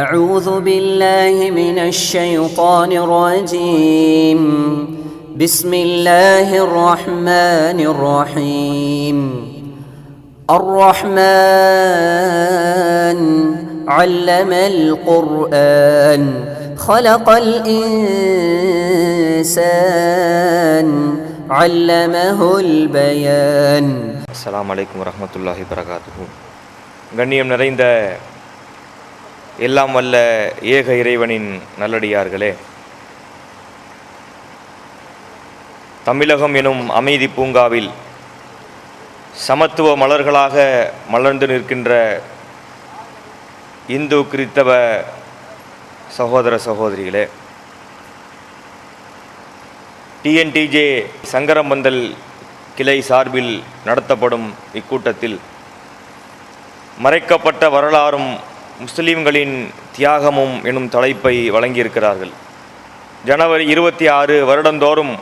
أعوذ بالله من الشيطان الرجيم بسم الله الرحمن الرحيم الرحمن علم القرآن خلق الإنسان علمه البيان. அஸ்ஸலாமு அலைக்கும் வரஹ்மத்துல்லாஹி வபரகாத்துஹு. கண்ணியம் நிறைந்த எல்லாம் வல்ல ஏக இறைவனின் நல்லடியார்களே, தமிழகம் எனும் அமைதி பூங்காவில் சமத்துவ மலர்களாக மலர்ந்து நிற்கின்ற இந்து கிறித்தவ சகோதர சகோதரிகளே, டிஎன்டிஜே சங்கரம்பந்தல் கிளை சார்பில் நடத்தப்படும் இக்கூட்டத்தில் மறைக்கப்பட்ட வரலாறும் முஸ்லீம்களின் தியாகமும் எனும் தலைப்பை வழங்கியிருக்கிறார்கள். ஜனவரி 26 வருடந்தோறும்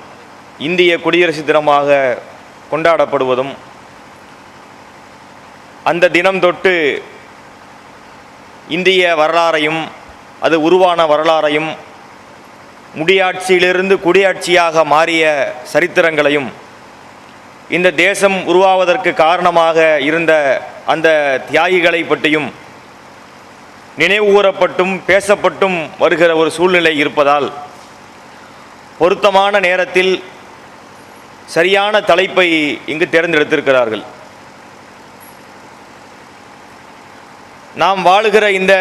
இந்திய குடியரசு தினமாக கொண்டாடப்படுவதும் அந்த தினம் தொட்டு இந்திய வரலாறையும் அது உருவான வரலாறையும் முடியாட்சியிலிருந்து குடியாட்சியாக மாறிய சரித்திரங்களையும் இந்த தேசம் உருவாவதற்கு காரணமாக இருந்த அந்த தியாகிகளை பற்றியும் நினைவு கூறப்பட்டும் பேசப்பட்டும் வருகிற ஒரு சூழ்நிலை இருப்பதால் பொருத்தமான நேரத்தில் சரியான தலைப்பை இங்கு தேர்ந்தெடுத்திருக்கிறார்கள். நாம் வாழுகிற இந்த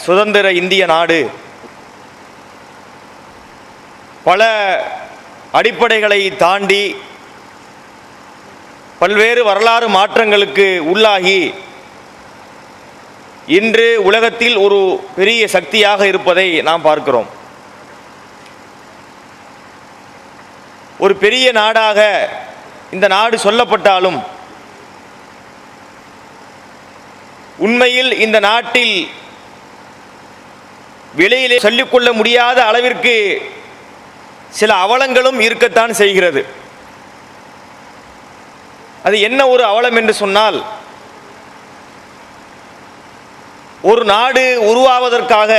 சுதந்திர இந்திய நாடு பல அடிப்படைகளை தாண்டி பல்வேறு வரலாறு மாற்றங்களுக்கு உள்ளாகி இன்று உலகத்தில் ஒரு பெரிய சக்தியாக இருப்பதை நாம் பார்க்கிறோம். ஒரு பெரிய நாடாக இந்த நாடு சொல்லப்பட்டாலும் உண்மையில் இந்த நாட்டில் வெளியிலே சொல்லிக்கொள்ள முடியாத அளவிற்கு சில அவலங்களும் இருக்கத்தான் செய்கிறது. அது என்ன ஒரு அவலம் என்று சொன்னால், ஒரு நாடு உருவாவதற்காக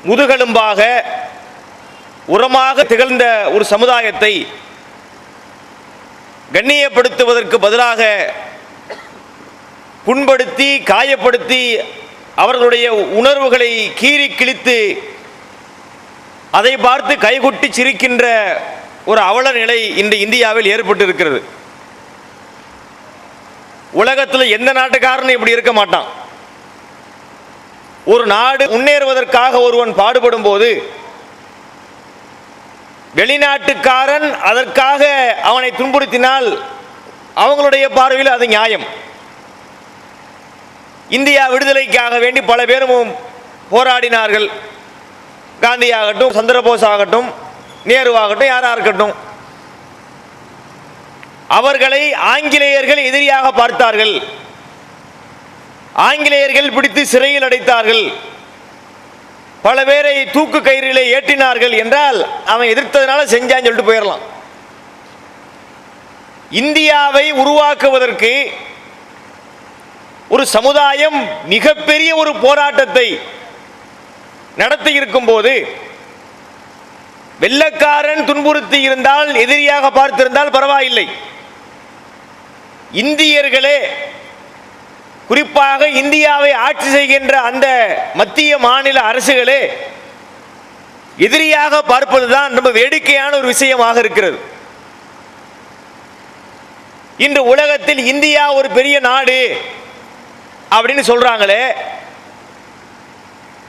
முதுகெலும்பாக உரமாக திகழ்ந்த ஒரு சமுதாயத்தை கண்ணியப்படுத்துவதற்கு பதிலாக புண்படுத்தி காயப்படுத்தி அவர்களுடைய உணர்வுகளை கீறி கிழித்து அதை பார்த்து கைகொட்டி சிரிக்கின்ற ஒரு அவல நிலை இன்று இந்தியாவில் ஏற்பட்டு இருக்கிறது. உலகத்தில் எந்த நாட்டுக்காரனும் இப்படி இருக்க மாட்டான். ஒரு நாடு முன்னேறுவதற்காக ஒருவன் பாடுபடும் போது வெளிநாட்டுக்காரன் அதற்காக அவனை துன்புறுத்தினால் அவங்களுடைய பார்வையில் அது நியாயம். இந்தியா விடுதலைக்காக வேண்டி பல பேரும் போராடினார்கள். காந்தி ஆகட்டும், சந்திரபோஸ் ஆகட்டும், நேருவாகட்டும், யாரா இருக்கட்டும், அவர்களை ஆங்கிலேயர்கள் எதிரியாக பார்த்தார்கள். ஆங்கிலேயர்கள் பிடித்து சிறையில் அடைத்தார்கள். பல பேரை தூக்கு கயிறிலே ஏற்றினார்கள் என்றால் அவன் எதிர்த்ததுனால செஞ்சான்னு சொல்லிட்டு போயிடலாம். இந்தியாவை உருவாக்குவதற்கு ஒரு சமுதாயம் மிகப்பெரிய ஒரு போராட்டத்தை நடத்தி இருக்கும் போது வெள்ளக்காரன் துன்புறுத்தி இருந்தால், எதிரியாக பார்த்திருந்தால் பரவாயில்லை. இந்தியர்களே, குறிப்பாக இந்தியாவை ஆட்சி செய்கின்ற அந்த மத்திய மாநில அரசுகளே எதிரியாக பார்ப்பதுதான் ரொம்ப வேடிக்கையான ஒரு விஷயமாக இருக்கிறது. இன்று உலகத்தில் இந்தியா ஒரு பெரிய நாடு அப்படின்னு சொல்றாங்களே,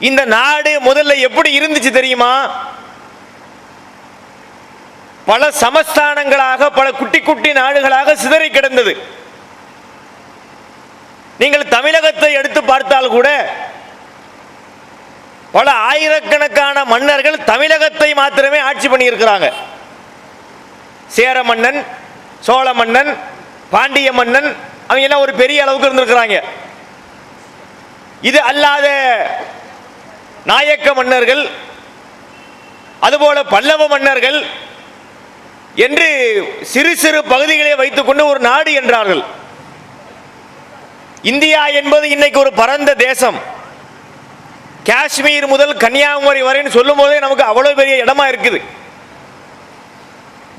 இந்த நாடு முதல்ல எப்படி இருந்துச்சு தெரியுமா? பல சமஸ்தானங்களாக, பல குட்டி குட்டி நாடுகளாக சிதறி கிடந்தது. நீங்கள் தமிழகத்தை எடுத்து பார்த்தால் கூட பல ஆயிரக்கணக்கான மன்னர்கள் தமிழகத்தை மாத்திரமே ஆட்சி பண்ணியிருக்கிறாங்க. சேர மன்னன், சோழ மன்னன், பாண்டிய மன்னன், அவங்க எல்லாம் ஒரு பெரிய அளவுக்கு இருந்திருக்கிறாங்க. இது அல்லாத நாயக்க மன்னர்கள், அதுபோல பல்லவ மன்னர்கள் என்று சிறு சிறு பகுதிகளை வைத்துக்கொண்டு ஒரு நாடு என்றார்கள். இந்தியா என்பது இன்னைக்கு ஒரு பரந்த தேசம். காஷ்மீர் முதல் கன்னியாகுமரி வரைன்னு சொல்லும் போதே நமக்கு அவ்வளவு பெரிய இடமா இருக்குது.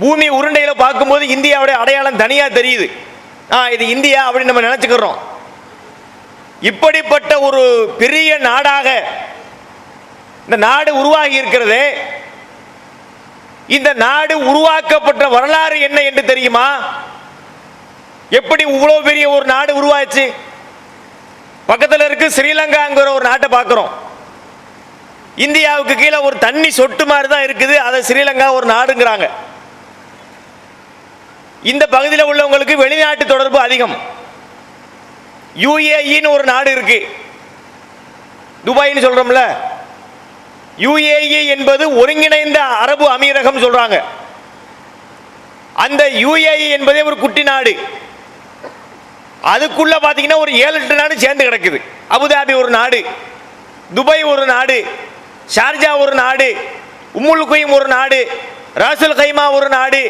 பூமி உருண்டையில பார்க்கும்போது இந்தியாவுடைய அடையாளம் தனியா தெரியுது. இது இந்தியா அப்படின்னு நம்ம நினைச்சுக்கிறோம். இப்படிப்பட்ட ஒரு பெரிய நாடாக இந்த நாடு உருவாகி இருக்கிறது. இந்த நாடு உருவாக்கப்பட்ட வரலாறு என்ன என்று தெரியுமா? எப்படி இவ்வளவு பெரிய ஒரு நாடு உருவாச்சு? பக்கத்தில் இருக்கு ஸ்ரீலங்காங்கிற ஒரு நாட்டை பார்க்கிறோம். இந்தியாவுக்கு கீழே ஒரு தண்ணி சொட்டு மாதிரி தான் இருக்குது. அதை ஸ்ரீலங்கா ஒரு நாடுங்கிறாங்க. இந்த பகுதியில் உள்ளவங்களுக்கு வெளிநாட்டு தொடர்பு அதிகம். யுஏஇன்னு ஒரு நாடு இருக்கு, துபாய்னு சொல்றோம்ல. யுஏஇ என்பது ஒருங்கிணைந்த அரபு அமீரகம் சொல்றாங்க. அந்த யுஏஇ என்பதே ஒரு குட்டி நாடு. அதுக்குள்ள பாத்தீங்கன்னா ஒரு 7-8 நாடு சேர்ந்து கிடக்குது. அபுதாபி ஒரு நாடு, துபாய் ஒரு நாடு, ஷார்ஜா ஒரு நாடு, உம்முல் குவைம் ஒரு நாடு, ராசுல் கைமா ஒரு நாடு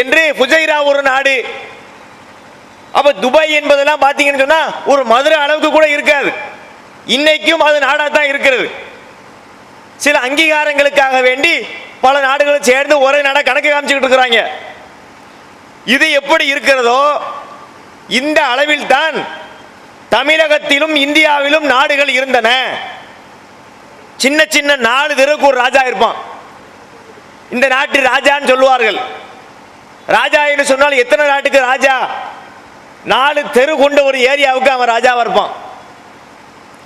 என்று ஃபுஜைரா ஒரு நாடு. அப்ப துபாய் என்பதெல்லாம் பாத்தீங்கன்னு சொன்னா ஒரு மதுரை அளவுக்கு கூட இருக்காது. இன்னைக்கும் அது நாடா தான் இருக்கிறது. சில அங்கீகாரங்களுக்காக வேண்டி பல நாடுகளும் சேர்ந்து ஒரே நாடா கணக்கு காமிச்சுக்கிட்டு இருக்கிறாங்க. இது எப்படி இருக்கிறதோ இந்த அளவில் தான் தமிழகத்திலும் இந்தியாவிலும் நாடுகள் இருந்தன. சின்ன சின்ன 4 தெருவுக்கு ஒரு ராஜா இருப்பான். இந்த நாட்டு ராஜான்னு சொல்லுவார்கள். ராஜா என்று சொன்னால் எத்தனை நாட்டுக்கு ராஜா? 4 தெரு கொண்ட ஒரு ஏரியாவுக்கு அவன் ராஜாவா இருப்பான்.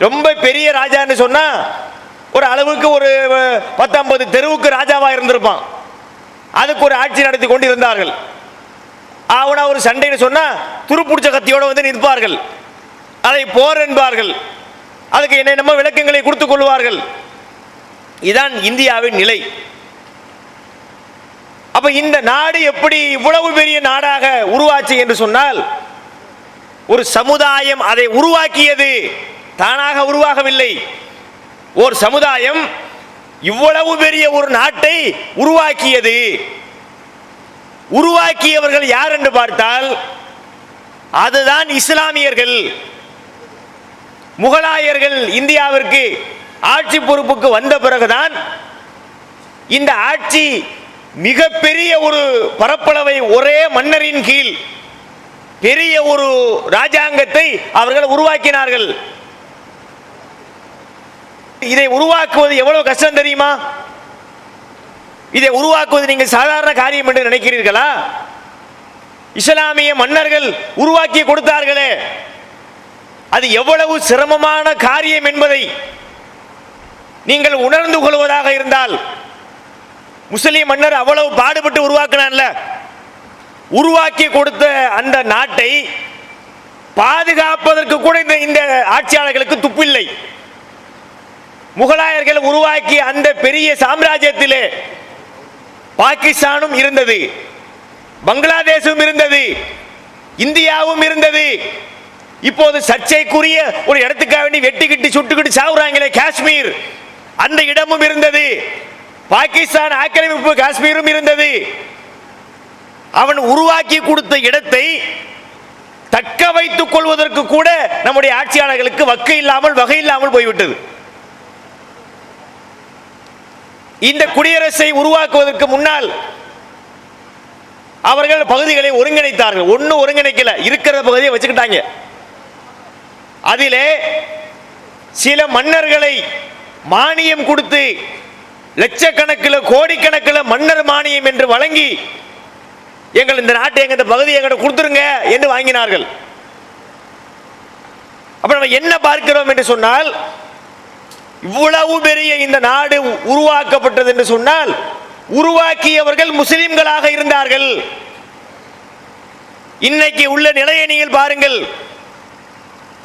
ரொம்ப பெரிய ராஜான்னு சொன்னா ஒரு அளவுக்கு ஒரு 10-50 தெருவுக்கு ராஜாவா இருந்திருப்பான். அதுக்கு ஒரு ஆட்சி நடத்தி கொண்டு இருந்தார்கள். அவனா ஒரு சண்டைன்னு சொன்னா துருப்புடிச்ச கத்தியோட வந்து நிற்பார்கள். அதை போர் என்பார்கள். அதுக்கு என்னென்ன விளக்கங்களை கொடுத்துக் கொள்வார்கள். இதான் இந்தியாவின் நிலை. அப்ப இந்த நாடு எப்படி இவ்வளவு பெரிய நாடாக உருவாச்சு என்று சொன்னால் ஒரு சமுதாயம் அதை உருவாக்கியது, தானாக உருவாகவில்லை. ஒரு சமுதாயம் இவ்வளவு பெரிய ஒரு நாட்டை உருவாக்கியது. உருவாக்கியவர்கள் யார் என்று பார்த்தால் அதுதான் இஸ்லாமியர்கள். முகலாயர்கள் இந்தியாவிற்கு ஆட்சி பொறுப்புக்கு வந்த பிறகுதான் இந்த ஆட்சி மிகப்பெரிய ஒரு பரப்பளவை ஒரே மன்னரின் கீழ் பெரிய ஒரு ராஜாங்கத்தை அவர்கள் உருவாக்கினார்கள். இதை உருவாக்குவது எவ்வளவு கஷ்டம் தெரியுமா? இதை உருவாக்குவது நீங்கள் சாதாரண காரியம் என்று நினைக்கிறீர்களா? இஸ்லாமிய மன்னர்கள் உருவாக்கி கொடுத்தார்களே, அது எவ்வளவு சிரமமான காரியம் என்பதை நீங்கள் உணர்ந்து கொள்வதாக இருந்தால், முஸ்லிம் மன்னர் அவ்வளவு பாடுபட்டு உருவாக்கினான்ல, உருவாக்கி கொடுத்த அந்த நாட்டை பாதுகாப்பதற்கு கூட இந்த ஆட்சியாளர்களுக்கு துப்பில்லை. முகலாயர்கள் உருவாக்கிய அந்த பெரிய சாம்ராஜ்யத்திலே பாகிஸ்தானும் இருந்தது, பங்களாதேஷும் இருந்தது, இந்தியாவும் இருந்தது. இப்போது சர்ச்சைக்குரிய ஒரு இடத்துக்காக வேண்டி வெட்டிக்கிட்டு சுட்டுக்கிட்டு சாவுறாங்களே காஷ்மீர், அந்த இடமும் இருந்தது. பாகிஸ்தான் ஆக்கிரமிப்பு காஷ்மீரும் இருந்தது. அவன் உருவாக்கி கொடுத்த இடத்தை தக்க வைத்துக் கொள்வதற்கு கூட நம்முடைய ஆட்சியாளர்களுக்கு வக்கை இல்லாமல் வகை இல்லாமல் போய்விட்டது. இந்த குடியரசை உருவாக்குவதற்கு முன்னால் அவர்கள் பகுதிகளை ஒருங்கிணைத்தார்கள். ஒன்னும் ஒருங்கிணைக்கல, இருக்கிற பகுதியை வச்சுக்கிட்டாங்க. அதிலே சில மன்னர்களை மானியம் கொடுத்து லட்சக்கணக்கில் கோடிக்கணக்கில் மன்னர் மானியம் என்று வழங்கி எங்கள் இந்த நாட்டை எங்க இந்த பகுதியை எங்கிட்ட கொடுத்துருங்க என்று வாங்கினார்கள். அப்ப நம்ம என்ன பார்க்கிறோம் என்று சொன்னால், இவ்வளவு பெரிய இந்த நாடு உருவாக்கப்பட்டது என்று சொன்னால் உருவாக்கியவர்கள் முஸ்லிம்களாக இருந்தார்கள். இன்னைக்கு உள்ள நிலையை நீங்கள் பாருங்கள்.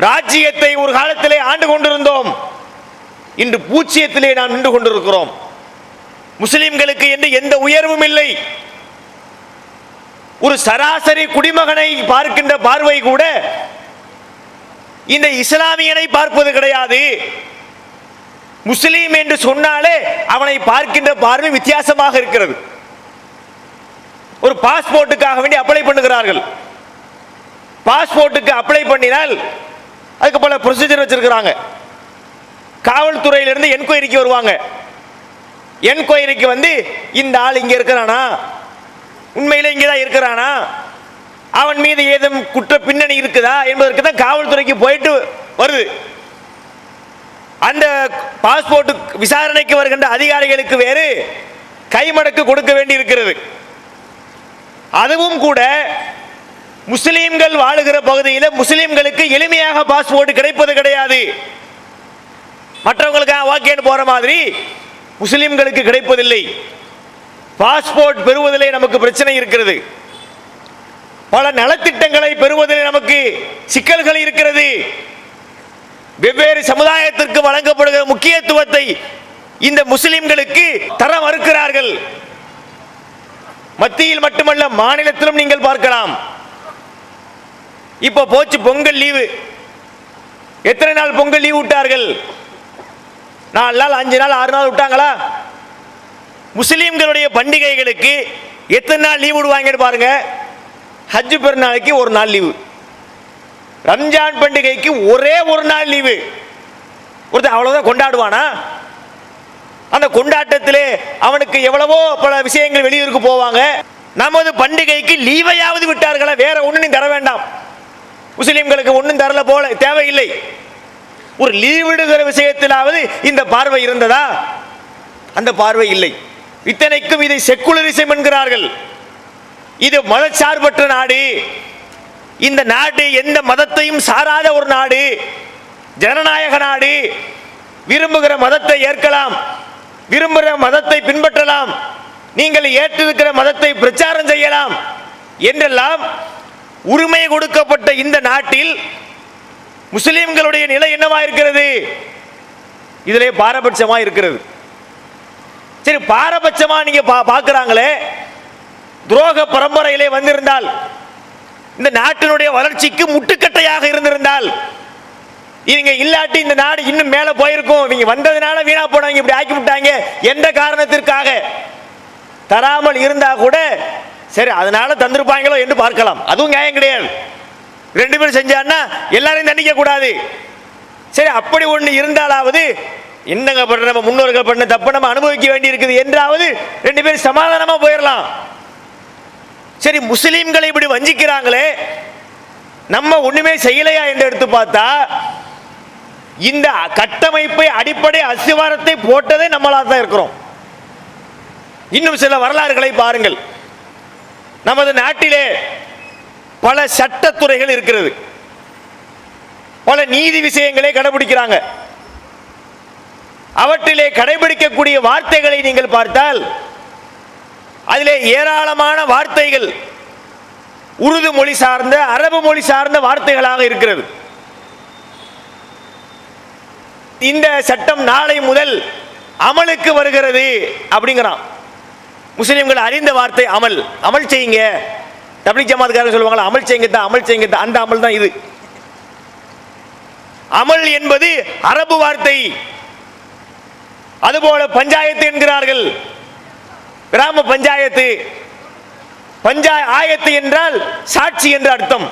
ராஜ்ஜியத்தை ஒரு காலத்திலே ஆண்டு கொண்டிருந்தோம், இன்று பூச்சியத்திலே நாம் நின்று கொண்டிருக்கிறோம். முஸ்லிம்களுக்கு என்று எந்த உயர்வும் இல்லை. ஒரு சராசரி குடிமகனை பார்க்கின்ற பார்வை கூட இந்த இஸ்லாமியனை பார்ப்பது கிடையாது. முஸ்லீம் என்று சொன்னாலே அவனை பார்க்கின்ற பார்வை வித்தியாசமாக இருக்கிறது. ஒரு பாஸ்போர்ட்டுக்காக வேண்டி அப்ளை பண்ணுகிறார்கள். பாஸ்போர்ட்டுக்கு அப்ளை பண்ணினால் அதுக்கு பல ப்ரொசீஜர் வச்சிருக்கிறாங்க. காவல்துறையிலிருந்து என்கொயரிக்கு வருவாங்க. என்கொயரிக்கு வந்து இந்த ஆள் இங்கே இருக்கிறானா, உண்மையிலே இங்கே தான் இருக்கிறானா, அவன் மீது ஏதும் குற்ற பின்னணி இருக்குதா என்பதற்கு தான் காவல்துறைக்கு போயிட்டு வருது. அந்த பாஸ்போர்ட் விசாரணைக்கு வருகின்ற அதிகாரிகளுக்கு வேறு கைமடக்கு கொடுக்க வேண்டி இருக்கிறது. அதுவும் கூட முஸ்லீம்கள் வாழுகிற பகுதியில் முஸ்லீம்களுக்கு எளிமையாக பாஸ்போர்ட் கிடைப்பது கிடையாது. மற்றவங்களுக்காக வாக்கேன்னு போற மாதிரி முஸ்லிம்களுக்கு கிடைப்பதில்லை. பாஸ்போர்ட் பெறுவதிலே நமக்கு பிரச்சனை இருக்கிறது. பல நலத்திட்டங்களை பெறுவதில் நமக்கு சிக்கல்கள் இருக்கிறது. வெவ்வேறு சமுதாயத்திற்கு வழங்கப்படுகிற முக்கியத்துவத்தை இந்த முஸ்லிம்களுக்கு தர மறுக்கிறார்கள். மத்தியில் மட்டுமல்ல, மாநிலத்திலும் நீங்கள் பார்க்கலாம். இப்போ போச்சு பொங்கல் லீவு. எத்தனை நாள் பொங்கல் லீவு விட்டார்கள்? 4 நாள், 5 நாள், 6 நாள் விட்டாங்களா? முஸ்லிம்களுடைய பண்டிகைகளுக்கு எத்தனை நாள் லீவு விடுவாங்கன்னு பாருங்க. ஹஜ் பெருநாளைக்கு 1 நாள் லீவு, ரம்ஜான் பண்டிகைக்கு ஒரே 1 நாள் லீவு. ஒருத்தர் அவ்வளவுதான் கொண்டாடுவானா? அந்த கொண்டாட்டத்திலே அவனுக்கு எவ்வளவோ பல விஷயங்கள் வெளியூருக்கு போவாங்க. நமது பண்டிகைக்கு லீவையாவது விட்டார்களா? வேற ஒண்ணு நீ தர வேண்டாம். முஸ்லிம்களுக்கு ஒன்றும் தரல போல, தேவையில்லை. ஒரு லீவ் விடுகிற விஷயத்திலாவது இந்த பார்வை இருந்ததா? அந்த பார்வை இல்லை. இத்தனைக்கும் இதை செக்குலரிசம் என்கிறார்கள். இது மதச்சார்பற்ற நாடு. இந்த நாடு எந்த மதத்தையும் சாராத ஒரு நாடு, ஜனநாயக நாடு. விரும்புகிற மதத்தை ஏற்கலாம், விரும்புகிற மதத்தை பின்பற்றலாம், நீங்கள் ஏற்றிருக்கிற மதத்தை பிரச்சாரம் செய்யலாம் என்றெல்லாம் உரிமை கொடுக்கப்பட்ட இந்த நாட்டில் முஸ்லிம்களுடைய நிலை என்னவா இருக்கிறது? இதிலே பாரபட்சமா இருக்கிறது. சரி, பாரபட்சமா நீங்க பார்க்கறாங்களே, துரோக பரம்பரையிலே வந்திருந்தால், இந்த நாட்டினுடைய வளர்ச்சிக்கு முட்டுக்கட்டையாக இருந்திருந்தால், இவங்க இல்லாட்டி இந்த நாடு இன்னும் மேல போயிருக்கும். இவங்க வந்ததுனால வீணா போனாங்க, இப்படி ஆக்கி விட்டாங்க எந்த காரணத்திற்காக தராமல் இருந்தா கூட சரி, அதனால தந்திருப்பாங்களோ என்று பார்க்கலாம். அதுவும் நியாயம் கிடையாது. 2 பேரும் செஞ்சான்னா எல்லாரையும் தண்டிக்க கூடாது. சரி, அப்படி ஒன்று இருந்தாலாவது என்னங்க பண்ற, நம்ம முன்னோர்கள் பண்ண தப்ப நம்ம அனுபவிக்க வேண்டி இருக்குது என்றாவது 2 பேரும் சமாதானமா போயிடலாம். சரி, முஸ்லிம்களை இப்படி வஞ்சிக்கிறாங்களே, நம்ம ஒண்ணுமே செய்யலையா என்று எடுத்து பார்த்தா இந்த கட்டமைப்பை அடிப்படை அஸ்திவாரத்தை போட்டதே நம்மளா தான் இருக்கிறோம். இன்னும் சில வரலாறுகளை பாருங்கள். நமது நாட்டிலே பல சட்டத்துறைகள் இருக்கிறது, பல நீதி விஷயங்களை கடைபிடிக்கிறாங்க. அவற்றிலே கடைபிடிக்கக்கூடிய வார்த்தைகளை நீங்கள் பார்த்தால் அதிலே ஏராளமான வார்த்தைகள் உருது மொழி சார்ந்த, அரபு மொழி சார்ந்த வார்த்தைகளாக இருக்கிறது. இந்த சட்டம் நாளை முதல் அமலுக்கு வருகிறது அப்படிங்கிறான். முஸ்லிம்கள் அறிந்த வார்த்தை அமல். அமல் செய்யுங்க. தப்லீக் ஜமாத்காரங்க சொல்லுவாங்களா, அமல் செய்யுங்க தான், அமல் செய்யுங்க தான். அந்த அமல் தான் இது. அமல் என்பது அரபு வார்த்தை. அதுபோல பஞ்சாயத்து என்கிறார்கள், கிராம பஞ்சாயத்து. ஆயத்து என்றால் சாட்சி என்ற அர்த்தம்.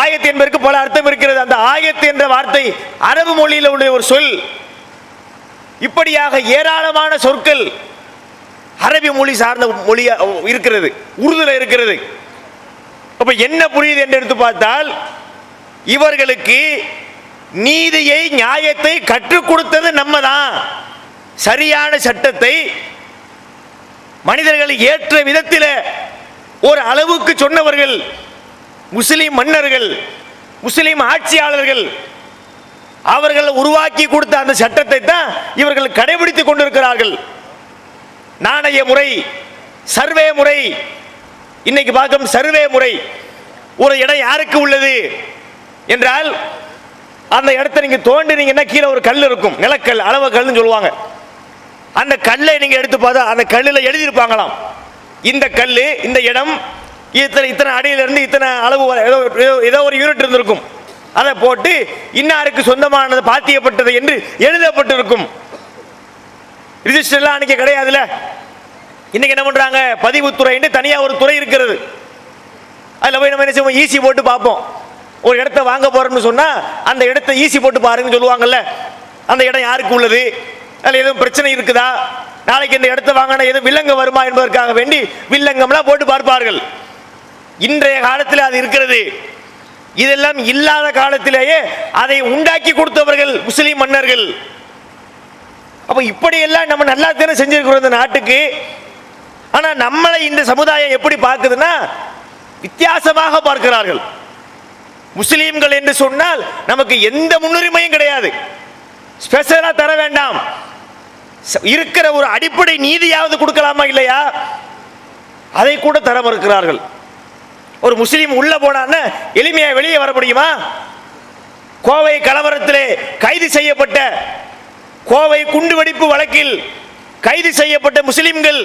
ஆயத்து என்பதற்கு பல அர்த்தம் இருக்கிறது. அந்த ஆயத்து என்ற வார்த்தை அரபு மொழியில் உள்ள ஒரு சொல். இப்படியாக ஏராளமான சொற்கள் அரபி மொழி சார்ந்த மொழி இருக்கிறது, உருதுல இருக்கிறது. அப்ப என்ன புரியுது என்று எடுத்து பார்த்தால், இவர்களுக்கு நீதியை, நியாயத்தை கற்றுக் கொடுத்தது நம்ம தான். சரியான சட்டத்தை மனிதர்கள் ஏற்ற விதத்தில் ஒரு அளவுக்கு சொன்னவர்கள் முஸ்லிம் மன்னர்கள், முஸ்லிம் ஆட்சியாளர்கள். அவர்கள் உருவாக்கி கொடுத்த அந்த சட்டத்தை தான் இவர்கள் கடைபிடித்துக் கொண்டிருக்கிறார்கள். நாணய முறை, சர்வே முறை. இன்னைக்கு பார்க்கும் சர்வே முறை, ஒரு இடம் யாருக்கு உள்ளது என்றால் அந்த இடத்தை நீங்க தோண்டினீங்கன்னா கீழே ஒரு கல் இருக்கும், நிலக்கல், அளவு கல்னு சொல்லுவாங்க. அந்த கல்லை நீங்க எடுத்து பார்த்தா அந்த கல்லில் எழுதியிருப்பாங்களாம், இந்த கல், இந்த இடம் இத்தனை அடியிலிருந்து இத்தனை அளவு, ஏதோ ஒரு யூனிட் இருந்திருக்கும். அதை போட்டு இன்னாருக்கு சொந்தமானது, பாத்தியப்பட்டது என்று எழுதப்பட்டிருக்கும். ரிஜிஸ்டர்லாம் அன்னைக்கு கிடையாதுல்ல. இன்னைக்கு என்ன பண்றாங்க, பதிவுத்துறை தனியாக ஒரு துறை இருக்கிறது. அதில் போய் நம்ம என்ன செய்வோம், ஈசி போட்டு பார்ப்போம். ஒரு இடத்த வாங்க போறோம்னு சொன்னா அந்த இடத்த ஈசி போட்டு பாருங்கன்னு சொல்லுவாங்கல்ல. அந்த இடம் யாருக்கு உள்ளது, அதில் எதுவும் பிரச்சனை இருக்குதா, நாளைக்கு இந்த இடத்த வாங்கினா எதுவும் வில்லங்கம் வருமா என்பதற்காக வேண்டி வில்லங்கம்லாம் போட்டு பார்ப்பார்கள். இன்றைய காலத்தில் அது இருக்கிறது. இதெல்லாம் இல்லாத காலத்திலேயே அதை உண்டாக்கி கொடுத்தவர்கள் முஸ்லிம் மன்னர்கள். அப்ப இப்படியெல்லாம் நம்ம நல்லா தானே செஞ்சிருக்கிறோம் இந்த நாட்டுக்கு. ஆனா நம்மளை இந்த சமுதாயம் எப்படி பார்க்குதுன்னா வித்தியாசமாக பார்க்கிறார்கள். முஸ்லீம்கள் என்று சொன்னால் நமக்கு எந்த முன்னுரிமையும் கிடையாது, ஸ்பெஷலா தர வேண்டாம், இருக்கிற ஒரு அடிப்படை நீதியாவது கொடுக்கலாமா இல்லையா, அதை கூட தர மறுக்கிறார்கள். ஒரு முஸ்லீம் உள்ள போனான்னு எளிமையா வெளியே வர முடியுமா? கோவை கலவரத்திலே கைது செய்யப்பட்ட, கோவை குண்டுவெடிப்பு வழக்கில் கைது செய்யப்பட்ட முஸ்லிம்கள்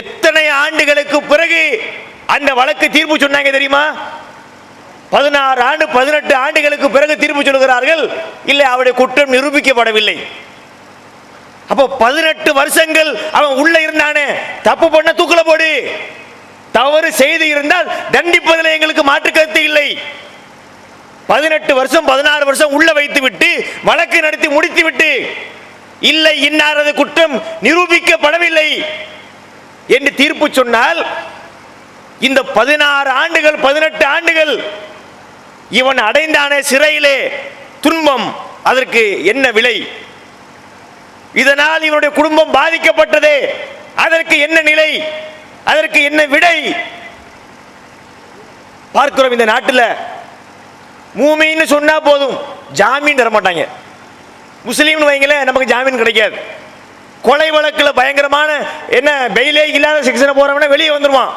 எத்தனை ஆண்டுகளுக்கு பிறகு அந்த வழக்கு தீர்ப்பு சொன்னாங்க தெரியுமா? 16 ஆண்டு 18 ஆண்டுகளுக்கு பிறகு தீர்ப்பு சொல்கிறார்கள், இல்லை அவருடைய குற்றம் நிரூபிக்கப்படவில்லை. அப்போ 18 வருஷங்கள் அவன் உள்ள இருந்தானே, தப்பு பண்ண தூக்குல போடு, தவறு செய்து இருந்தால் தண்டிப்பதில் எங்களுக்கு மாற்று கருத்து இல்லை. 18 வருஷம் 16 வருஷம் உள்ள வைத்து விட்டு வழக்கு நடத்தி முடித்து விட்டு இல்லை இன்னாரது குற்றம் நிரூபிக்கப்படவில்லை என்று தீர்ப்பு சொன்னால் இந்த 16 ஆண்டுகள் 18 ஆண்டுகள் இவன் அடைந்தானே சிறையிலே துன்பம், அதற்கு என்ன விலை? இதனால் இவனுடைய குடும்பம் பாதிக்கப்பட்டதே, அதற்கு என்ன நிலை, அதற்கு என்ன விடை பார்க்கிறோம். இந்த நாட்டில் மூமின்னு சொன்னா போதும் ஜாமீன் தர மாட்டாங்க. முஸ்லீம்னு வைங்களேன், நமக்கு ஜாமீன் கிடைக்காது. கொலை வழக்கில் பயங்கரமான என்ன பெயிலே இல்லாத செக்ஷனை போறவன வெளியே வந்துருவான்.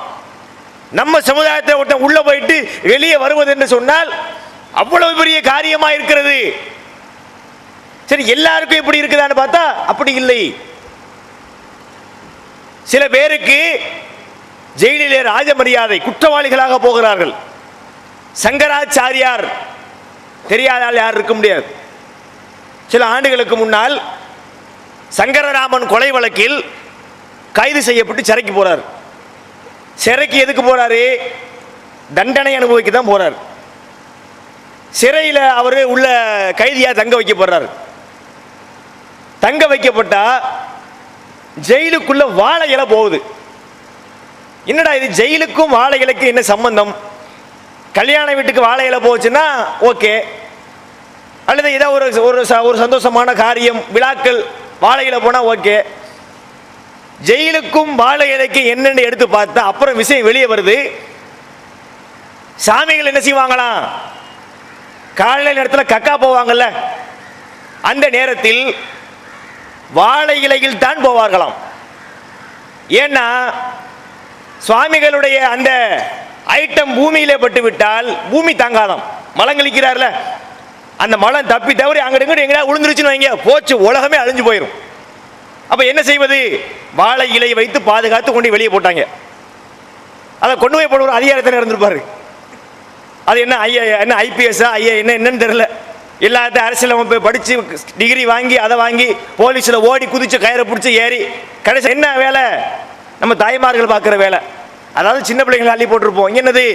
நம்ம சமுதாயத்தை ஒருத்தன் உள்ள போயிட்டு வெளியே வருவது என்று சொன்னால் அவ்வளவு பெரிய காரியமா இருக்கிறது. சரி, எல்லாருக்கும் இப்படி இருக்குதான்னு பார்த்தா அப்படி இல்லை. சில பேருக்கு ஜெயிலிலே ராஜ மரியாதை, குற்றவாளிகளாக போகிறார்கள். சங்கராச்சாரியார் தெரியாதால் யார் இருக்க முடியாது. சில ஆண்டுகளுக்கு முன்னால் சங்கரராமன் கொலை வழக்கில் கைது செய்யப்பட்டு சிறைக்கு போறார். சிறைக்கு எதுக்கு போறாரு? தண்டனை அனுபவிக்க தான் போறார். சிறையில் அவர் உள்ள கைதியா தங்க வைக்கப்படுறார். தங்க வைக்கப்பட்டா ஜெயிலுக்குள்ள வாழை இலை போகுது. என்னடா இது, ஜெயிலுக்கும் வாழை இலைக்கு என்ன சம்பந்தம்? கல்யாண வீட்டுக்கு வாழை இலை போச்சுன்னா ஓகே, அல்லது ஏதோ ஒரு சந்தோஷமான காரியம் விழாக்கள் வாழை இலை போனா ஓகே. ஜெயிலுக்கும் வாழை இலைக்கு என்னென்னு எடுத்து பார்த்தா அப்புறம் விஷயம் வெளியே வருது. சாமிகள் என்ன செய்வாங்களாம், காலையில் நேரத்தில் கக்கா போவாங்கல்ல, அந்த நேரத்தில் வாழை இலையில் தான் போவார்களாம். ஏன்னா சுவாமிகளுடைய அந்த ஐட்டம் பூமியிலே பட்டு விட்டால் பூமி தாங்காதாம். மலம் கழிக்கிறார்ல, அந்த மலம் தப்பி தவறி அங்கிட்டு எங்கேயா விழுந்துருச்சுன்னு வைங்க, போச்சு, உலகமே அழிஞ்சு போயிடும். அப்ப என்ன செய்வது? வாழை இலையை வைத்து பாதுகாத்து கொண்டு வெளியே போட்டாங்க. அதை கொண்டு போய் போடுற அதிகாரத்தில் இருந்திருப்பாரு. அது என்ன ஐயா, என்ன ஐபிஎஸ்ஸா ஐயா, என்னன்னு தெரியல. எல்லாத்தையும் அரசியலமைப்பு படிச்சு டிகிரி வாங்கி அதை வாங்கி போலீஸ்ல ஓடி குதிச்சு கயிறை பிடிச்சி ஏறி கடைசி என்ன வேலை? நம்ம தாய்மார்கள் பார்க்குற வேலை. அதாவது சின்ன பிள்ளைங்களை அள்ளி போட்டிருப்போம். இங்க என்னது,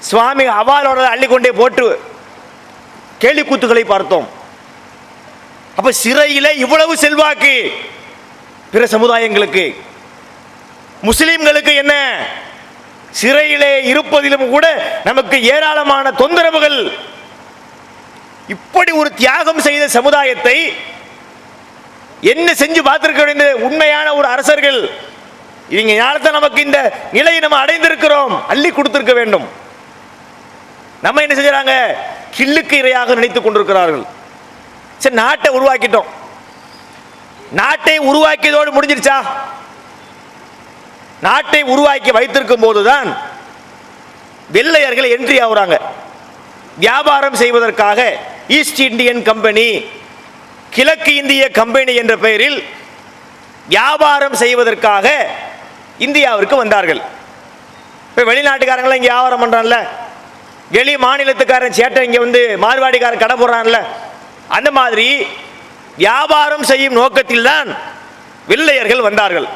சுவாமி அவாலோட அள்ளி கொண்டே போட்டு கேலி கூத்துக்களை பார்த்தோம். அப்ப சிறையில இவ்வளவு செல்வாக்கு பிற சமுதாயங்களுக்கு, முஸ்லிம்களுக்கு என்ன? சிறையிலே இருப்பதிலும் கூட நமக்கு ஏராளமான தொந்தரவுகள். இப்படி ஒரு தியாகம் செய்த சமுதாயத்தை என்ன செஞ்சு பார்த்திருக்க வேண்டிய உண்மையான ஒரு அரசர்கள். இவங்க ஞானத்தை நமக்கு இந்த நிலையை நம்ம அடைந்திருக்கிறோம், அள்ளி கொடுத்திருக்க வேண்டும். நம்ம என்ன செஞ்சாங்க? கில்லுக்கு இரையாக நினைத்துக் கொண்டிருக்கிறார்கள். சரி, நாட்டை உருவாக்கிட்டோம். நாட்டை உருவாக்கியதோடு முடிஞ்சிருச்சா? நாட்டை உருவாக்கி வைத்திருக்கும் போதுதான் வெள்ளையர்கள் என்ட்ரி ஆகுறாங்க. வியாபாரம் செய்வதற்காக ஈஸ்ட் இந்தியன் கம்பெனி, கிழக்கு இந்திய கம்பெனி என்ற பெயரில் வியாபாரம் செய்வதற்காக இந்தியாவிற்கு வந்தார்கள். இப்போ வெளிநாட்டுக்காரங்களாம் இங்கே வியாபாரம் பண்ணுறான்ல, வெளி மாநிலத்துக்காரன் சேட்டை இங்கே வந்து மார்வாடிக்காரன் கடை போடுறான்ல, அந்த மாதிரி வியாபாரம் செய்யும் நோக்கத்தில் தான் வெள்ளையர்கள் வந்தார்கள்.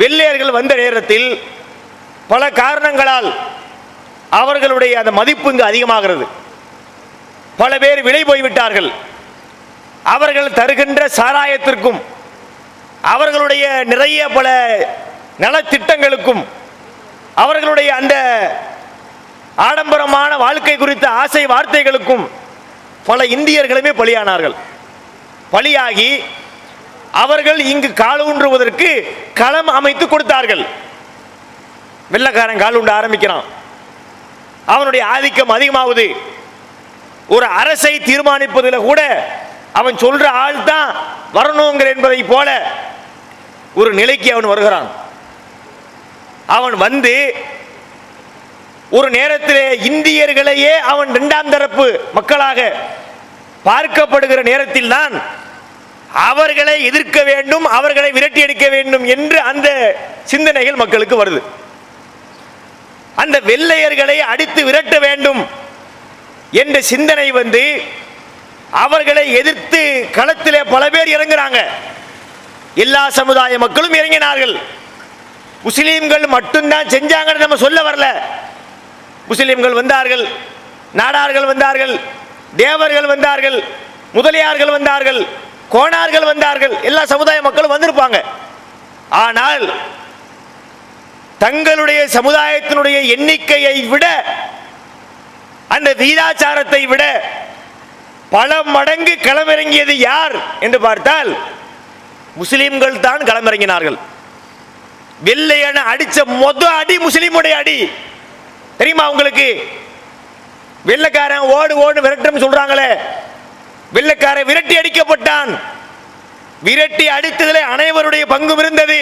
வெள்ளையர்கள் வந்த நேரத்தில் பல காரணங்களால் அவர்களுடைய அந்த மதிப்பு இங்கு அதிகமாகிறது. பல பேர் விலை போய்விட்டார்கள். அவர்கள் தருகின்ற சாராயத்திற்கும் அவர்களுடைய நிறைய பல நலத்திட்டங்களுக்கும் அவர்களுடைய அந்த ஆடம்பரமான வாழ்க்கை குறித்த ஆசை வார்த்தைகளுக்கும் பல இந்தியர்களுமே பலியானார்கள். பலியாகி அவர்கள் இங்கு காலூன்றுவதற்கு களம் அமைத்து கொடுத்தார்கள். வெள்ளக்காரன் காலூண்ட ஆரம்பிக்கிறான், அவனுடைய ஆதிக்கம் அதிகமாகுது. ஒரு அரசை தீர்மானிப்பதில் கூட அவன் சொல்ற ஆள் தான் வரணுங்கிற என்பதை போல ஒரு நிலைக்கு அவன் வருகிறான். அவன் வந்து ஒரு நேரத்திலே இந்தியர்களையே அவன் இரண்டாம் தரப்பு மக்களாக பார்க்கப்படுகிற நேரத்தில் தான் அவர்களை எதிர்க்க வேண்டும், அவர்களை விரட்டி அடிக்க வேண்டும் என்று அந்த சிந்தனைகள் மக்களுக்கு வருது. அந்த வெள்ளையர்களை அடித்து விரட்ட வேண்டும் என்ற சிந்தனை வந்து அவர்களை எதிர்த்து களத்திலே பல பேர் இறங்குறாங்க. எல்லா சமுதாய மக்களும் இறங்கினார்கள். முஸ்லீம்கள் மட்டும்தான் செஞ்சாங்கன்னு நம்ம சொல்ல வரல. முஸ்லீம்கள் வந்தார்கள், நாடார்கள் வந்தார்கள், தேவர்கள் வந்தார்கள், முதலியார்கள் வந்தார்கள், கோணார்கள் வந்தார்கள், எல்லா சமுதாய மக்களும் வந்திருப்பாங்க. ஆனால் தங்களுடைய சமுதாயத்தினுடைய எண்ணிக்கையை விட அந்த வீராச்சாரத்தை விட பல மடங்கு களமிறங்கியது யார் என்று பார்த்தால் முஸ்லிம்கள் தான் களமிறங்கினார்கள். வெள்ளையன அடிச்ச மொத அடி முஸ்லிமுடைய அடி தெரியுமா உங்களுக்கு? வெள்ளைக்காரன் ஓடு ஓடு விரட்டும் சொல்றாங்களே, வெள்ளைக்காரன் விரட்டி அடிக்கப்பட்டான். விரட்டி அடித்ததில் அனைவருடைய பங்கு இருந்தது.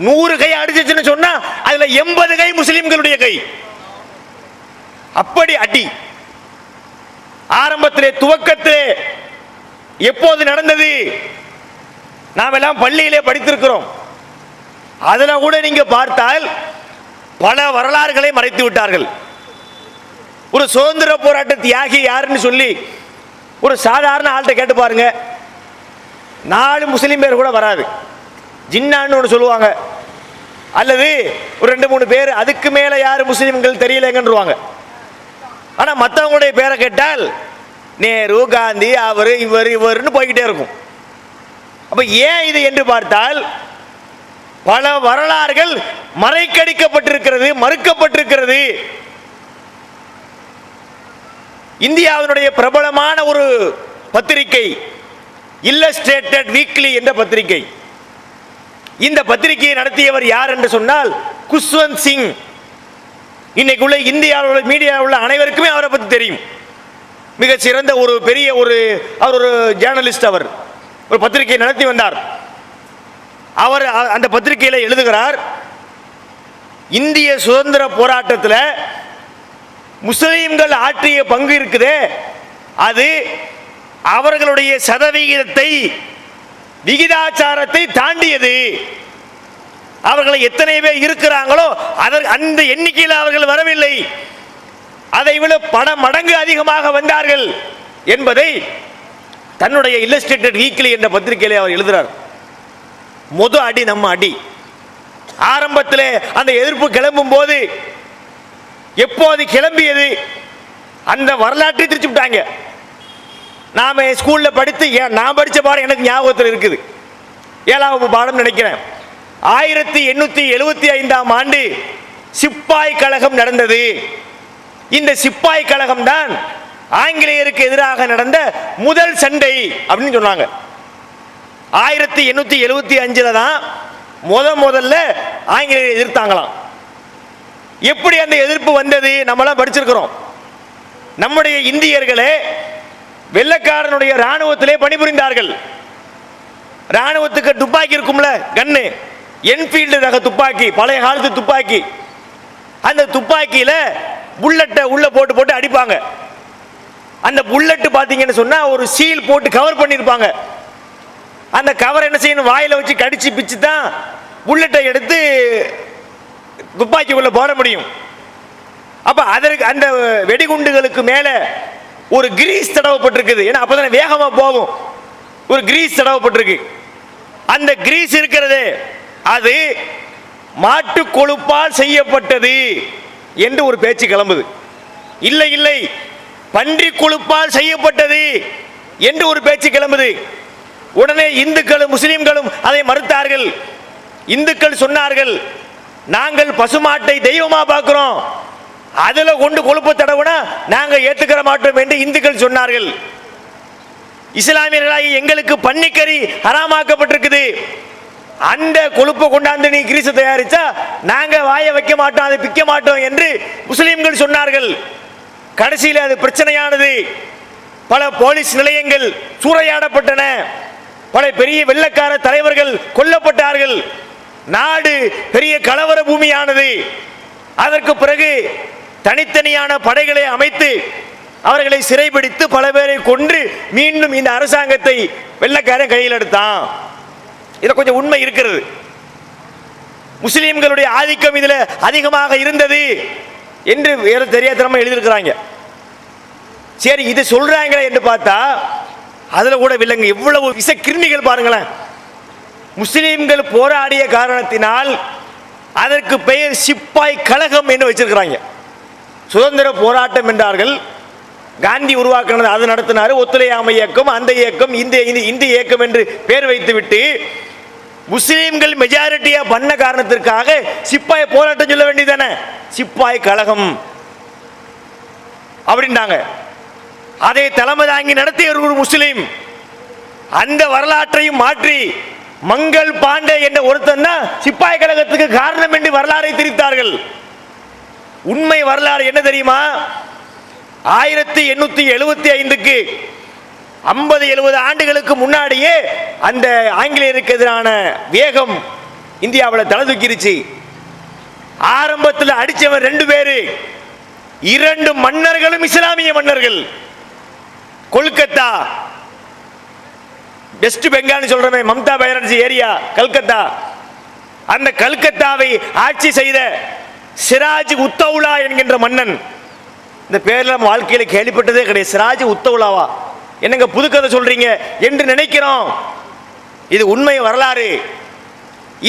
100 கை அடிச்சுன்னு சொன்னா அதுல 80 கை முஸ்லிம்களுடைய கை. அப்படி அடி ஆரம்பத்திலே துவக்கத்திலே எப்போது நடந்தது? நாம் எல்லாம் பள்ளியிலே படித்திருக்கிறோம். அதுல கூட நீங்க பார்த்தால் பல வரலாறுகளை மறைத்து விட்டார்கள். ஒரு சுதந்திர போராட்ட தியாகி யாருன்னு சொல்லி ஒரு சாதாரண ஆள்கிட்ட கேட்டு பாருங்க, 4 முஸ்லீம் பேர் கூட வராது. ஜின்னான்னு ஒன்று சொல்லுவாங்க, அல்லது ஒரு 2-3 பேர், அதுக்கு மேல யாரு முஸ்லீம்கள் தெரியலங்கன்றுவாங்க. ஆனா மற்றவங்களுடைய பேரை கேட்டால் நேரு, காந்தி, அவர் இவர் இவர்னு போய்கிட்டே இருக்கும். அப்ப ஏன் இது என்று பார்த்தால் பல வரலாறுகள் மறைக்கடிக்கப்பட்டிருக்கிறது, மறுக்கப்பட்டிருக்கிறது. இந்தியாவினுடைய பிரபலமான ஒரு பத்திரிகை இல்லஸ்ட்ரேட்டட் வீக்லி என்ற பத்திரிகை. இந்த பத்திரிகையை நடத்தியவர் யார் என்று சொன்னால் குஷ்வந்த் சிங். இன்னைக்கு உள்ள இந்தியாவில் மீடியாவில் உள்ள அனைவருக்குமே அவரை பற்றி தெரியும். மிக சிறந்த ஒரு பெரிய அவர் ஒரு ஜேர்னலிஸ்ட். அவர் ஒரு பத்திரிகை நடத்தி வந்தார். அவர் அந்த பத்திரிகையில் எழுதுகிறார், இந்திய சுதந்திர போராட்டத்தில் முஸ்லீம்கள் ஆற்றிய பங்கு இருக்குதே, அது அவர்களுடைய சதவிகிதத்தை விகிதாச்சாரத்தை தாண்டியது. அவர்கள் எத்தனை பேர் இருக்கிறாங்களோ அந்த எண்ணிக்கையில் அவர்கள் வரவில்லை, அதை விட பல மடங்கு அதிகமாக வந்தார்கள் என்பதை தன்னுடைய இல்லஸ்ட்ரேட்டட் வீக்லி என்ற பத்திரிகையிலே அவர் எழுதுகிறார். முத அடி நம்ம அடி. ஆரம்பத்தில் அந்த எதிர்ப்பு கிளம்பும் போது எப்போது கிளம்பியது அந்த வரலாற்றை திருச்சி விட்டாங்க. நாம ஸ்கூல்ல படித்து, நான் படித்த பாடம் எனக்கு ஞாபகத்தில் இருக்குது, 7ஆம் வகுப்பு பாடம் நினைக்கிறேன். 1875ஆம் ஆண்டு சிப்பாய் கழகம் நடந்தது. இந்த சிப்பாய் கழகம் தான் ஆங்கிலேயருக்கு எதிராக நடந்த முதல் சண்டை அப்படின்னு சொன்னாங்க. 1875 தான் முதல்ல ஆங்கிலேயரை எதிர்த்தாங்களாம். எப்படி அந்த எதிர்ப்பு வந்தது நம்மளாம் படிச்சிருக்கிறோம். நம்முடைய இந்தியர்களே வெள்ளைக்காரனுடைய ராணுவத்திலே பணிபுரிந்தார்கள். ராணுவத்துக்கு துப்பாக்கி இருக்கும்ல, கன்னு, என்ஃபீல்டு ரக துப்பாக்கி, பழைய காலத்து துப்பாக்கி. அந்த துப்பாக்கியில புல்லட்டை உள்ள போட்டு போட்டு அடிப்பாங்க. அந்த புல்லட் பார்த்தீங்கன்னு சொன்னா ஒரு சீல் போட்டு கவர் பண்ணியிருப்பாங்க. அந்த கவர் என்ன செய்யணும், வாயில வச்சு கடிச்சு பிச்சு தான் புல்லட்டை எடுத்து துப்பாக்கிக்குள்ள போட முடியும். அப்ப அதற்கு அந்த வெடிகுண்டுகளுக்கு மேல ஒரு கிரீஸ் தடவப்பட்டிருக்குது. ஏன்னா அப்பதான் வேகமா போகும். ஒரு கிரீஸ் தடவப்பட்டிருக்கு. அந்த கிரீஸ் இருக்கிறது அது மாட்டு கொழுப்பால் செய்யப்பட்டது என்று ஒரு பேச்சு கிளம்புது. இல்லை இல்லை, பன்றி கொழுப்பால் செய்யப்பட்டது என்று ஒரு பேச்சு கிளம்புது. உடனே இந்துக்களும் முஸ்லிம்களும் அதை மறுத்தார்கள். இந்துக்கள் சொன்னார்கள், நாங்கள் பசுமாட்டை தெய்வமா பார்க்கிறோம், அதுல கொண்டு கொழுப்பு தடவுனா நாங்க ஏத்துக்கிற மாட்டோம் என்று இந்துக்கள் சொன்னார்கள். இஸ்லாமியர்களாகி எங்களுக்கு பன்னிக்கறி ஹராமாக்கப்பட்டிருக்குது, அந்த கொழுப்பை கொண்டாந்து நீ கிரீச தயாரிச்சா நாங்க வாய வைக்க மாட்டோம், அதை பிக்க மாட்டோம் என்று முஸ்லிம்கள் சொன்னார்கள். கடைசியில் அது பிரச்சனையானது. பல போலீஸ் நிலையங்கள் சூறையாடப்பட்டன, பல பெரிய வெள்ளக்கார தலைவர்கள் கொல்லப்பட்டார்கள், நாடு பெரிய கலவர பூமியானது. அதற்கு பிறகு தனித்தனியான படைகளை அமைத்து அவர்களை சிறைபிடித்து பல பேரை கொன்று மீண்டும் இந்த அரசாங்கத்தை வெள்ளக்காரன் கையில் எடுத்தான். இதுல கொஞ்சம் உண்மை இருக்கிறது. முஸ்லிம்களுடைய ஆதிக்கம் இதுல அதிகமாக இருந்தது என்று வேற தெரியாதனமா எழுதியிருக்கிறாங்க. சரி, இது சொல்றாங்களே என்று பார்த்தா அதுல கூட விலங்கு எவ்வளவு விஷ கிருமிகள் பாருங்களேன். முஸ்லிம்கள் போராடிய காரணத்தினால் அதற்கு பெயர் சிப்பாய் கழகம் என்று வச்சிருக்கிறாங்க. சுதந்திர போராட்டம் என்றார்கள், காந்தி உருவாக்கினது, அது நடத்தினார். ஒத்துழையாமை இயக்கம், அந்த இயக்கம், இந்த இயக்கம் என்று பெயர் வைத்துவிட்டு முஸ்லீம்கள் மெஜாரிட்டியா பண்ண காரணத்திற்காக சிப்பாய் போராட்டம் சொல்ல வேண்டியதானே, சிப்பாய் கழகம் அப்படின்றாங்க. அதை தலைமை தாங்கி நடத்திய ஒரு முஸ்லீம். அந்த வரலாற்றையும் மாற்றி மங்கள் பாண்டே என்ற ஒருத்தன் தான் சிப்பாய் கழகத்துக்கு காரணம் என்று வரலாறை திரித்தார்கள். உண்மை வரலாறு என்ன தெரியுமா? 1875க்கு 50-70 ஆண்டுகளுக்கு முன்னாடியே அந்த ஆங்கிலேயருக்கு எதிரான வேகம் இந்தியாவில் தலை தூக்கிருச்சு. ஆரம்பத்தில் அடிச்சவன் 2 பேரு, 2 மன்னர்களும் இஸ்லாமிய மன்னர்கள். கொல்கத்தா, வெஸ்ட் பெங்கால் சொல்றமே, மம்தா பானர்ஜி ஏரியா கல்கத்தா, அந்த கல்கத்தாவை ஆட்சி செய்த சிராஜ் உத்தவுலா என்கின்ற மன்னன். இந்த பேர்ல நம்ம வாழ்க்கையில கேள்விப்பட்டதே கிடையாது. சிராஜ் உத்தவுலாவா, என்னங்க புதுக்கதை சொல்றீங்க என்று நினைக்கிறோம். இது உண்மை வரலாறு.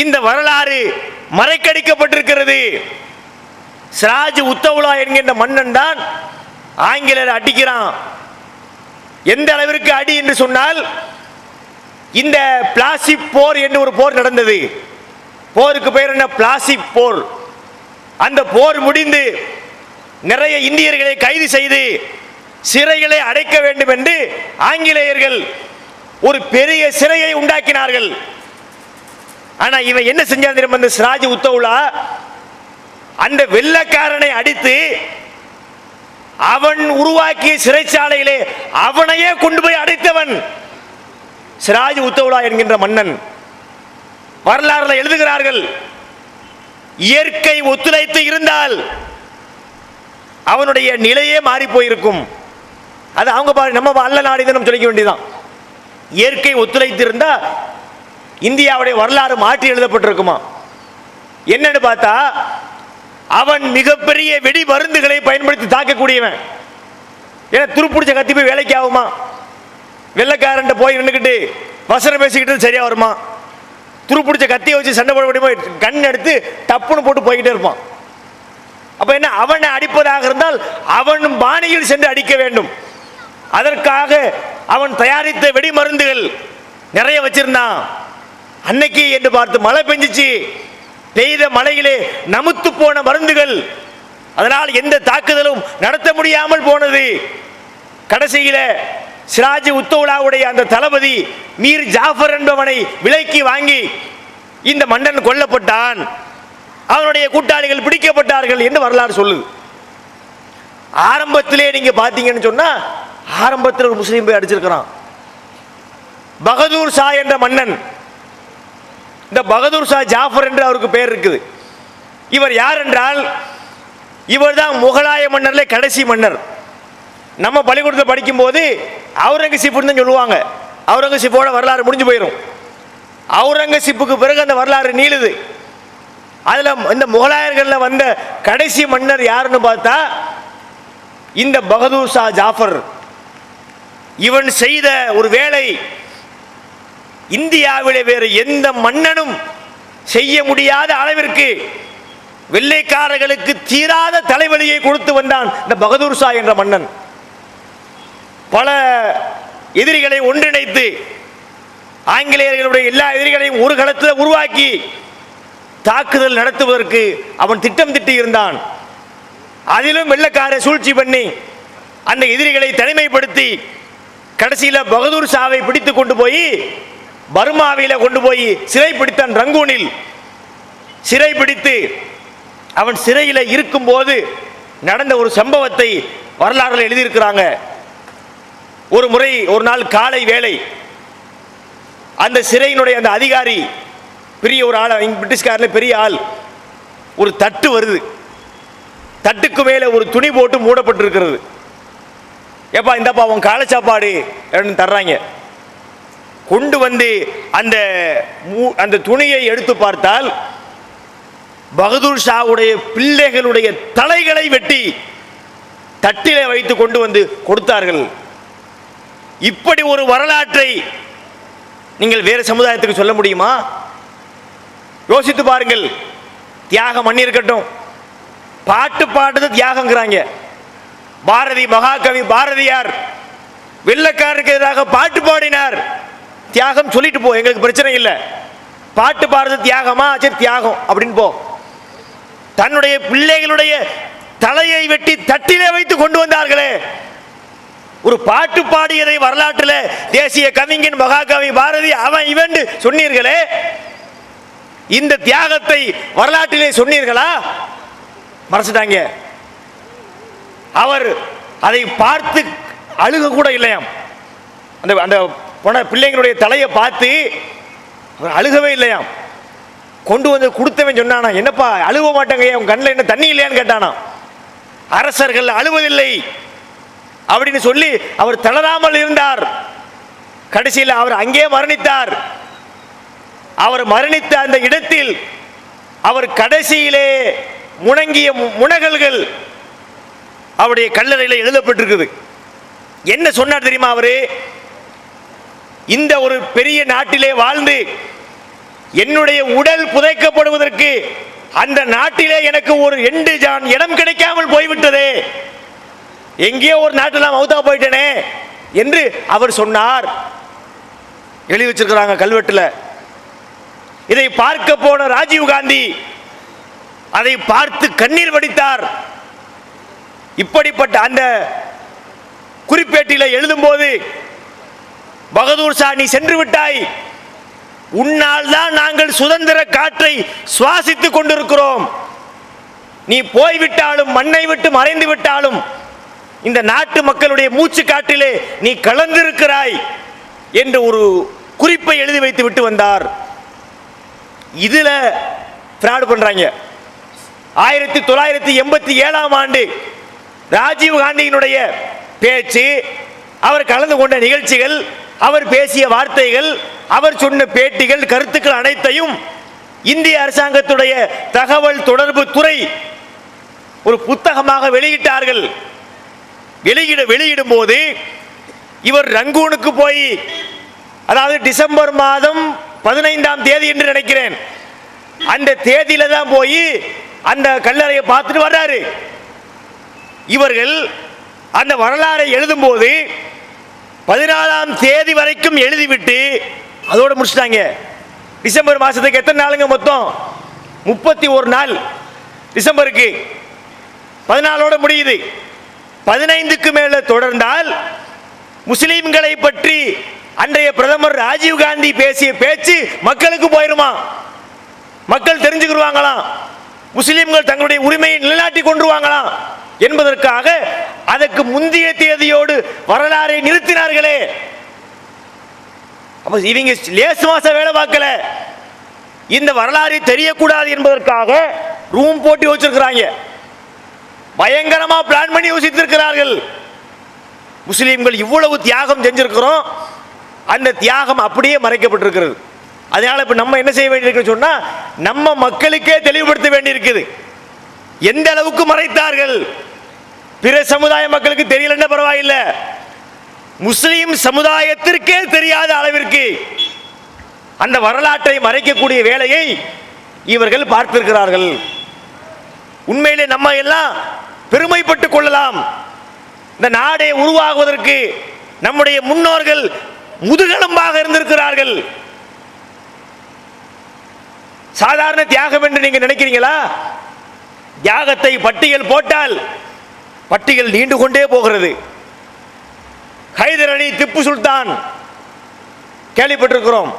இந்த வரலாறு மறைக்கடிக்கப்பட்டிருக்கிறது. சிராஜ் உத்தவுலா என்கின்ற மன்னன் தான் ஆங்கிலேயர் அடிக்கிறான். எந்த அளவிற்கு அடி என்று சொன்னால், இந்த பிளாசிப் போர் என்று ஒரு போர் நடந்தது. போருக்கு பெயர் என்ன? பிளாசிப் போர். அந்த போர் முடிந்து நிறைய இந்தியர்களை கைது செய்து சிறைகளை அடைக்க வேண்டும் என்று ஆங்கிலேயர்கள் ஒரு பெரிய சிறையை உண்டாக்கினார்கள். ஆனா இவன் என்ன செஞ்சான் தெரியுமா? அந்த சிராஜ் உத்தவுலா அந்த வெள்ளக்காரனை அடித்து அவன் உருவாக்கிய சிறைச்சாலையிலே அவனையே கொண்டு போய் அடைத்தவன் சிராஜ் உத்தவுலா என்கின்ற மன்னன். வரலாறுல எழுதுகிறார்கள், இயற்கை ஒத்துழைத்து இருந்தால் அவனுடைய நிலையே மாறி போயிருக்கும். அது அவங்க நம்ம அல்ல நாடிதான் நம்ம சொல்லிக்க வேண்டியதான். இயற்கை ஒத்துழைத்து இருந்தா இந்தியாவுடைய வரலாறு மாற்றி எழுதப்பட்டிருக்குமா? என்னன்னு பார்த்தா, அவன் மிகப்பெரிய வெடி மருந்துகளை பயன்படுத்தி தாக்கக்கூடியவன். ஏன்னா துருப்பிடிச்ச கத்தி போய் வேலைக்கு ஆகுமா? வெள்ளக்காரன் போய் நின்றுக்கிட்டு வசனம் பேசிக்கிட்டு சரியா வருமா? துருப்பிடிச்ச கத்தியை வச்சு சண்டை போட முடியுமா? கண் எடுத்து டப்புன்னு போட்டு போய்கிட்டே இருப்பான். அப்ப என்ன, அவனை அடிப்பதாக இருந்தால் அவன் பாணியில் சென்று அடிக்க வேண்டும். அதற்காக அவன் தயாரித்த வெடி மருந்துகள் நிறைய வச்சிருந்தான். அன்னைக்கு என்று பார்த்து மழை பெஞ்சிச்சு, பெய்த மழையிலே நமுத்து போன மருந்துகள், அதனால் எந்த தாக்குதலும் நடத்த முடியாமல் போனது. கடைசியில சிராஜ் உத்தவுலாவுடைய அந்த தளபதி மீர் ஜாஃபர் என்பவனை விலைக்கு வாங்கி இந்த மன்னன் கொல்லப்பட்டான். அவனுடைய கூட்டாளிகள் பிடிக்கப்பட்டார்கள் என்று வரலாறு சொல்லுது. ஆரம்பத்திலே நீங்க பாத்தீங்கன்னு சொன்னா, ஆரம்பத்தில் ஒரு முஸ்லீம் போய் அடிச்சிருக்கிறான். பகதூர் ஷா என்ற மன்னன். இந்த பகதூர் ஷா ஜாஃபர் என்று அவருக்கு பெயர் இருக்குது. இவர் யார் என்றால், இவர் தான் முகலாய மன்னர்ல கடைசி மன்னர். நம்ம பள்ளிக்கூடத்தில் படிக்கும் போது அவுரங்கசீப் தான் சொல்லுவாங்க. அவுரங்கசீப்போட வரலாறு முடிஞ்சு போயிடும். அவுரங்கசீப்புக்கு பிறகு அந்த வரலாறு நீளுது. அதுல இந்த முகலாயர்கள்ல வந்த கடைசி மன்னர் யாருன்னு பார்த்தா இந்த பகதூர் ஷா ஜாஃபர். இவன் செய்த ஒரு வேலை இந்தியாவிலே வேறு எந்த மன்னனும் செய்ய முடியாத அளவிற்கு வெள்ளைக்காரர்களுக்கு தீராத தலைவலியை கொடுத்து வந்தான் இந்த பகதூர் ஷா என்ற மன்னன். பல எதிரிகளை ஒன்றிணைத்து ஆங்கிலேயர்களுடைய எல்லா எதிரிகளையும் ஒரு களத்தில் உருவாக்கி தாக்குதல் நடத்துவதற்கு அவன் திட்டம் திட்டி இருந்தான். அதிலும் வெள்ளக்கார சூழ்ச்சி பண்ணி அந்த எதிரிகளை தனிமைப்படுத்தி கடைசியில் பகதூர் ஷாவை பிடித்து கொண்டு போய் பர்மாவில கொண்டு போய் சிறை பிடித்தான். ரங்கூனில் சிறை பிடித்து அவன் சிறையில் இருக்கும்போது நடந்த ஒரு சம்பவத்தை வரலாறுல எழுதியிருக்கிறாங்க. ஒரு முறை ஒரு நாள் காலை வேளை அந்த சிறையினுடைய அந்த அதிகாரி பெரிய ஒரு ஆள், பிரிட்டிஷ்காரில் பெரிய ஆள், ஒரு தட்டு வருது. தட்டுக்கு மேலே ஒரு துணி போட்டு மூடப்பட்டிருக்கிறது. ஏப்பா இந்தப்பா உன் காலை சாப்பாடு தர்றாங்க. கொண்டு வந்து அந்த அந்த துணியை எடுத்து பார்த்தால் பகதூர் ஷாவுடைய பிள்ளைகளுடைய தலைகளை வெட்டி தட்டிலே வைத்து கொண்டு வந்து கொடுத்தார்கள். இப்படி ஒரு வரலாற்றை நீங்கள் வேறு சமுதாயத்துக்கு சொல்ல முடியுமா? யோசித்து பாருங்கள். தியாகம் பண்ணி இருக்கட்டும், பாட்டு பாடுறது தியாகங்கிறாங்க. பாரதி, மகாகவி பாரதியார் வெள்ளக்காரருக்கு எதிராக பாட்டு பாடினார். தியாகம் சொல்லிட்டு போ, எங்களுக்கு பிரச்சனை இல்லை. பாட்டு பாடுறது தியாகமா? சரி தியாகம் அப்படின்னு போ. தன்னுடைய பிள்ளைகளுடைய தலையை வெட்டி தட்டிலே வைத்து கொண்டு வந்தார்களே, ஒரு பாட்டு பாடியதை வரலாற்றில் தேசிய கவிஞன் மகாகவி பாரதி அவன் இவன் சொன்னீர்களே, இந்த தியாகத்தை வரலாற்றிலே சொன்னீர்களா? மறைச்சிட்டாங்க. அவர் அதை பார்த்து அழுக கூட இல்லையாம். அந்த அந்த பிள்ளைங்களுடைய தலையை பார்த்து அவர் அழுகவே இல்லையாம். கொண்டு வந்து கொடுத்தவன் சொன்னானா, என்னப்பா அழுவ மாட்டாங்க, உன் கண்ணில் என்ன தண்ணி இல்லையான்னு கேட்டானா. அரசர்கள் அழுவதில்லை அப்படின்னு சொல்லி அவர் தளராமல் இருந்தார். கடைசியில் அவர் அங்கே மரணித்தார். அவர் மரணித்த அந்த இடத்தில் அவர் கடைசியிலே முணங்கிய முனகல்கள் அவருடைய கல்லறையில் எழுதப்பட்டிருக்குது. என்ன சொன்னார் தெரியுமா? அவரு இந்த ஒரு பெரிய நாட்டிலே வாழ்ந்து என்னுடைய உடல் புதைக்கப்படுவதற்கு அந்த நாட்டிலே எனக்கு ஒரு 2 ஜான் இடம் கிடைக்காமல் போய்விட்டதே, எங்கேயோ ஒரு நாட்டில் மௌத்தா போயிட்டேனே என்று அவர் சொன்னார். எழுதி வச்சிருக்கிறாங்க கல்வெட்டில். இதை பார்க்க போன ராஜீவ் காந்தி அதை பார்த்து கண்ணீர் வடித்தார். இப்படிப்பட்ட அந்த குறிப்பேட்டில் எழுதும்போது, பகதூர் ஷா நீ சென்று விட்டாய், உன்னால் தான் நாங்கள் சுதந்திர காற்றை சுவாசித்துக் கொண்டிருக்கிறோம். நீ போய்விட்டாலும் மண்ணை விட்டு மறைந்து விட்டாலும் இந்த நாட்டு மக்களுடைய மூச்சு காற்றிலே நீ கலந்திருக்கிறாய் என்று ஒரு குறிப்பை எழுதி வைத்து விட்டு வந்தார். இதுல ஃப்ராட் பண்றாங்க. 1987ஆம் ஆண்டு ராஜீவ் காந்தியினுடைய பேச்சு, அவர் கலந்து கொண்ட நிகழ்ச்சிகள், அவர் பேசிய வார்த்தைகள், அவர் சொன்ன பேட்டிகள், கருத்துக்கள் அனைத்தையும் இந்திய அரசாங்கத்துடைய தகவல் தொடர்பு துறை ஒரு புத்தகமாக வெளியிட்டார்கள். வெளியிடும் போது இவர் ரங்கூனுக்கு போய், அதாவது டிசம்பர் மாதம் 15ஆம் தேதி என்று நினைக்கிறேன், அந்த தேதியில தான் போய் அந்த கல்லறையை பார்த்துட்டு வர்றாரு. இவர்கள் அந்த வரலாறை எழுதும் போது 14ஆம் தேதி வரைக்கும் எழுதிவிட்டு அதோட முடிச்சிட்டாங்க. டிசம்பர் மாசத்துக்கு எத்தனை நாளுங்க மொத்தம்? 31 நாள். டிசம்பருக்கு 14ஓட முடியுது. 15க்கு மேல தொடர்ந்தால் முஸ்லிம்களை பற்றி அன்றைய பிரதமர் ராஜீவ் காந்தி பேசிய பேச்சு மக்களுக்கு போயிருமா, மக்கள் தெரிஞ்சுக்கிடுவாங்களாம், முஸ்லிம்கள் தங்களுடைய உரிமையை நிலைநாட்டி கொண்டுருவாங்களாம் என்பதற்காக அதற்கு முந்தைய தேதியோடு வரலாறை நிறுத்தினார்களே. அப்ப இவங்க லேசு மாச வேலை பார்க்கல, இந்த வரலாறு தெரியக்கூடாது என்பதற்காக ரூம் போட்டு வச்சிருக்கிறாங்க. பயங்கரமா பிளான் பண்ணி யோசித்திருக்கிறார்கள். முஸ்லிம்கள் இவ்வளவு தியாகம் செஞ்சிருக்கிறோம், அந்த தியாகம் அப்படியே மறைக்கப்பட்டிருக்கிறது. அதனால இப்ப நம்ம என்ன செய்ய வேண்டியிருக்கு சொன்னா, நம்ம மக்களுக்கே தெளிவுபடுத்த வேண்டியிருக்குது. எந்த அளவுக்கு மறைத்தார்கள், பிற சமுதாய மக்களுக்கு தெரியலன்னா பரவாயில்லை, முஸ்லிம் சமுதாயத்திற்கே தெரியாத அளவிற்கு அந்த வரலாற்றை மறைக்கக்கூடிய வேலையை இவர்கள் பார்த்திருக்கிறார்கள். உண்மையிலே நம்ம எல்லாம் பெருமைப்பட்டுக் கொள்ளலாம். இந்த நாடே உருவாகுவதற்கு நம்முடைய முன்னோர்கள் முதுகெலும்பாக இருந்திருக்கிறார்கள். சாதாரண தியாகம் என்று நீங்க நினைக்கிறீங்களா? தியாகத்தை பட்டியல் போட்டால் பட்டியல் நீண்டு கொண்டே போகிறது. ஹைதர் அலி, திப்பு சுல்தான் கேள்விப்பட்டிருக்கிறோம்.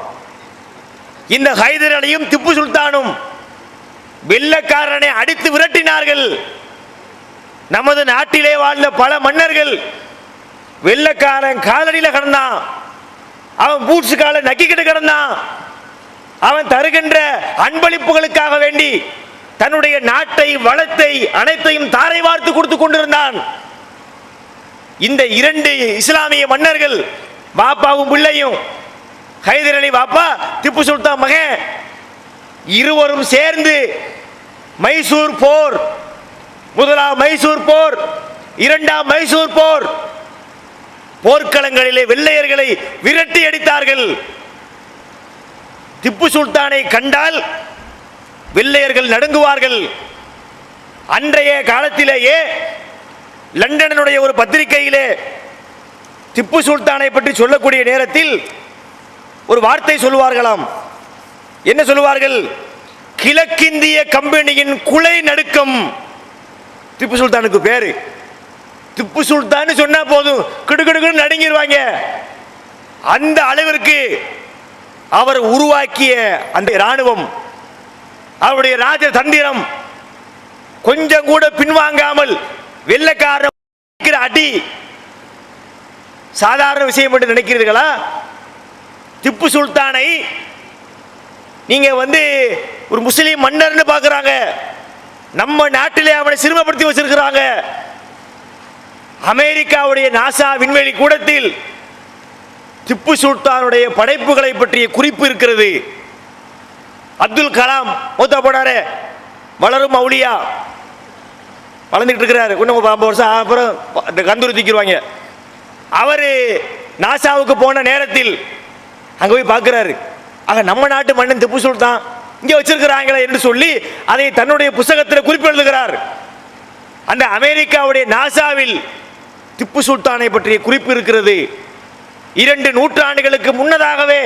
இந்த ஹைதர் அலியும் திப்பு சுல்தானும் வெள்ளக்காரனை அடித்து விரட்டினார்கள். நமது நாட்டிலே வாழ்ந்த பல மன்னர்கள் வெள்ளக்காரன் காலடியில கிடந்தான், அவன் பூட்ஸ் கால நக்கிக்கிட்டு கிடந்தான், அவன் தருகின்ற அன்பளிப்புகளுக்காக வேண்டி தன்னுடைய நாட்டை, வளத்தை அனைத்தையும் தாரை வார்த்து கொடுத்து கொண்டிருந்தான். இந்த இரண்டு இஸ்லாமிய மன்னர்கள், பாப்பாவும் பிள்ளையும், ஹைதர் அலி பாப்பா, திப்பு சுல்தான் மகன், இருவரும் சேர்ந்து மைசூர் போர், முதலாம் மைசூர் போர், இரண்டாம் மைசூர் போர் போர்க்களங்களிலே வெள்ளையர்களை விரட்டி அடித்தார்கள். திப்பு சுல்தானை கண்டால் வெள்ளையர்கள் நடுங்குவார்கள். அன்றைய காலத்திலேயே லண்டனுடைய ஒரு பத்திரிகையிலே திப்பு சுல்தானை பற்றி சொல்லக்கூடிய நேரத்தில் ஒரு வார்த்தை சொல்லுவார்களாம். என்ன சொல்லுவார்கள்? கிழக்கிந்திய கம்பெனியின் குலை நடுக்கம். திப்பு சுல்தானுக்கு பேரு. திப்பு சுல்தான் சொன்னா போதும் கிடுகிடுன்னு நடுங்கிடுவாங்க. அந்த அளவிற்கு அவர் உருவாக்கிய அந்த ராணுவம், அவருடைய ராஜ தந்திரம் கொஞ்சம் கூட பின்வாங்காமல் வெள்ளைக்கார அடி சாதாரண விஷயம் என்று நினைக்கிறீர்களா? திப்பு சுல்தானை நீங்க ஒரு முஸ்லீம் மன்னர்னு பார்க்கறாங்க. நம்ம நாட்டிலே அவனை சிறுமப்படுத்தி வச்சிருக்கிறாங்க. அமெரிக்காவுடைய நாசா விண்வெளி கூடத்தில் திப்பு சுல்தானுடைய படைப்புகளை பற்றிய குறிப்பு இருக்கிறது. அப்துல் கலாம் மூத்த போனாரு, வளரும் அவுலியா, வளர்ந்துட்டு இருக்கிறாரு. இன்னும் 50 வருஷம் அப்புறம் கந்தூரி தூக்கிடுவாங்க. அவர் நாசாவுக்கு போன நேரத்தில் அங்கே போய் பார்க்கிறாரு. ஆக நம்ம நாட்டு மன்னன் திப்பு சுல்தான் இங்கே வச்சிருக்கிறாங்களே என்று சொல்லி அதை தன்னுடைய புத்தகத்தில் குறிப்பு எழுதுகிறார். அந்த அமெரிக்காவுடைய நாசாவில் திப்பு சுல்தானை பற்றிய குறிப்பு இருக்கிறது. 2 நூற்றாண்டுகளுக்கு முன்னதாகவே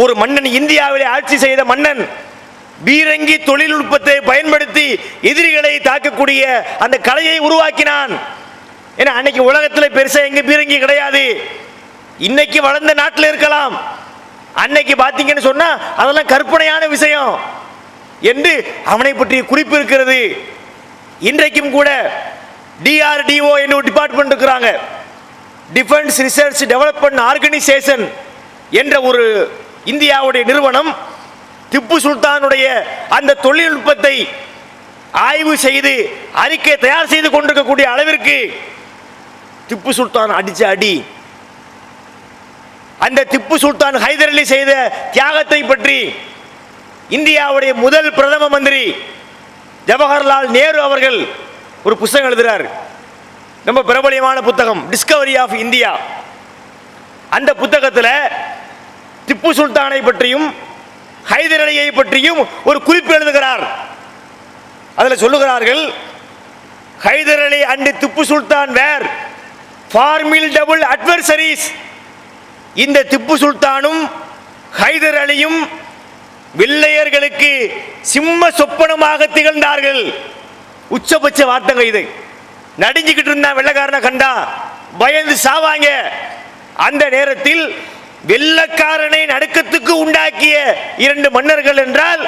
ஒரு மன்னன், இந்தியாவிலே ஆட்சி செய்த மன்னன், பீரங்கி தொழில்நுட்பத்தை பயன்படுத்தி எதிரிகளை தாக்கக்கூடிய அந்த கலையை உருவாக்கினான். ஏன்னா அன்னைக்கு உலகத்தில் பெருசா எங்க பீரங்கி கிடையாது. இன்னைக்கு வளர்ந்த நாட்டில் இருக்கலாம், அன்னைக்கு பார்த்தீங்கன்னு சொன்னா அதெல்லாம் கற்பனையான விஷயம் என்று அவனை பற்றிய குறிப்பு இருக்கிறது. இன்றைக்கும் கூட DRDO என்று ஒரு டிபார்ட்மெண்ட் இருக்கிறாங்க, டிஃபென்ஸ் ரிசர்ச் டெவலப்மெண்ட் ஆர்கனைசேஷன் என்ற ஒரு இந்தியாவுடைய நிறுவனம் திப்பு சுல்தானுடைய அந்த தொழில்நுட்பத்தை ஆய்வு செய்து அறிக்கை தயார் செய்து கொண்டிருக்கக்கூடிய அளவிற்கு திப்பு சுல்தான் அடிச்ச அடி, அந்த திப்பு சுல்தான் ஹைதர் அலி செய்த தியாகத்தை பற்றி இந்தியாவுடைய முதல் பிரதம மந்திரி ஜவஹர்லால் நேரு அவர்கள் ஒரு புத்தகம் எழுதுகிறார். ரொம்ப பிரபலியமான புத்தகம், டிஸ்கவரி ஆஃப் இந்தியா. அந்த புத்தகத்தில் திப்பு சுல்தானை பற்றியும் ஹைதர் அலியை பற்றியும் ஒரு குறிப்பு எழுதுகிறார். அதில் சொல்லுகிறார்கள், Hyder Ali and Tipu Sultan were formidable adversaries. இந்த திப்பு சுல்தானும் ஹைதர் அலியும் வெள்ளையர்களுக்கு சிம்ம சொப்பனமாக திகழ்ந்தார்கள். உச்சபட்ச வார்த்தைங்க இது. நடிஞ்சுக்கிட்டு இருந்தா வெள்ளைக்காரனை கண்டா பயந்து சாவாங்க. அந்த நேரத்தில் வெள்ளைக்காரனை நடுக்கத்துக்கு உண்டாக்கிய 2 மன்னர்கள் என்றால்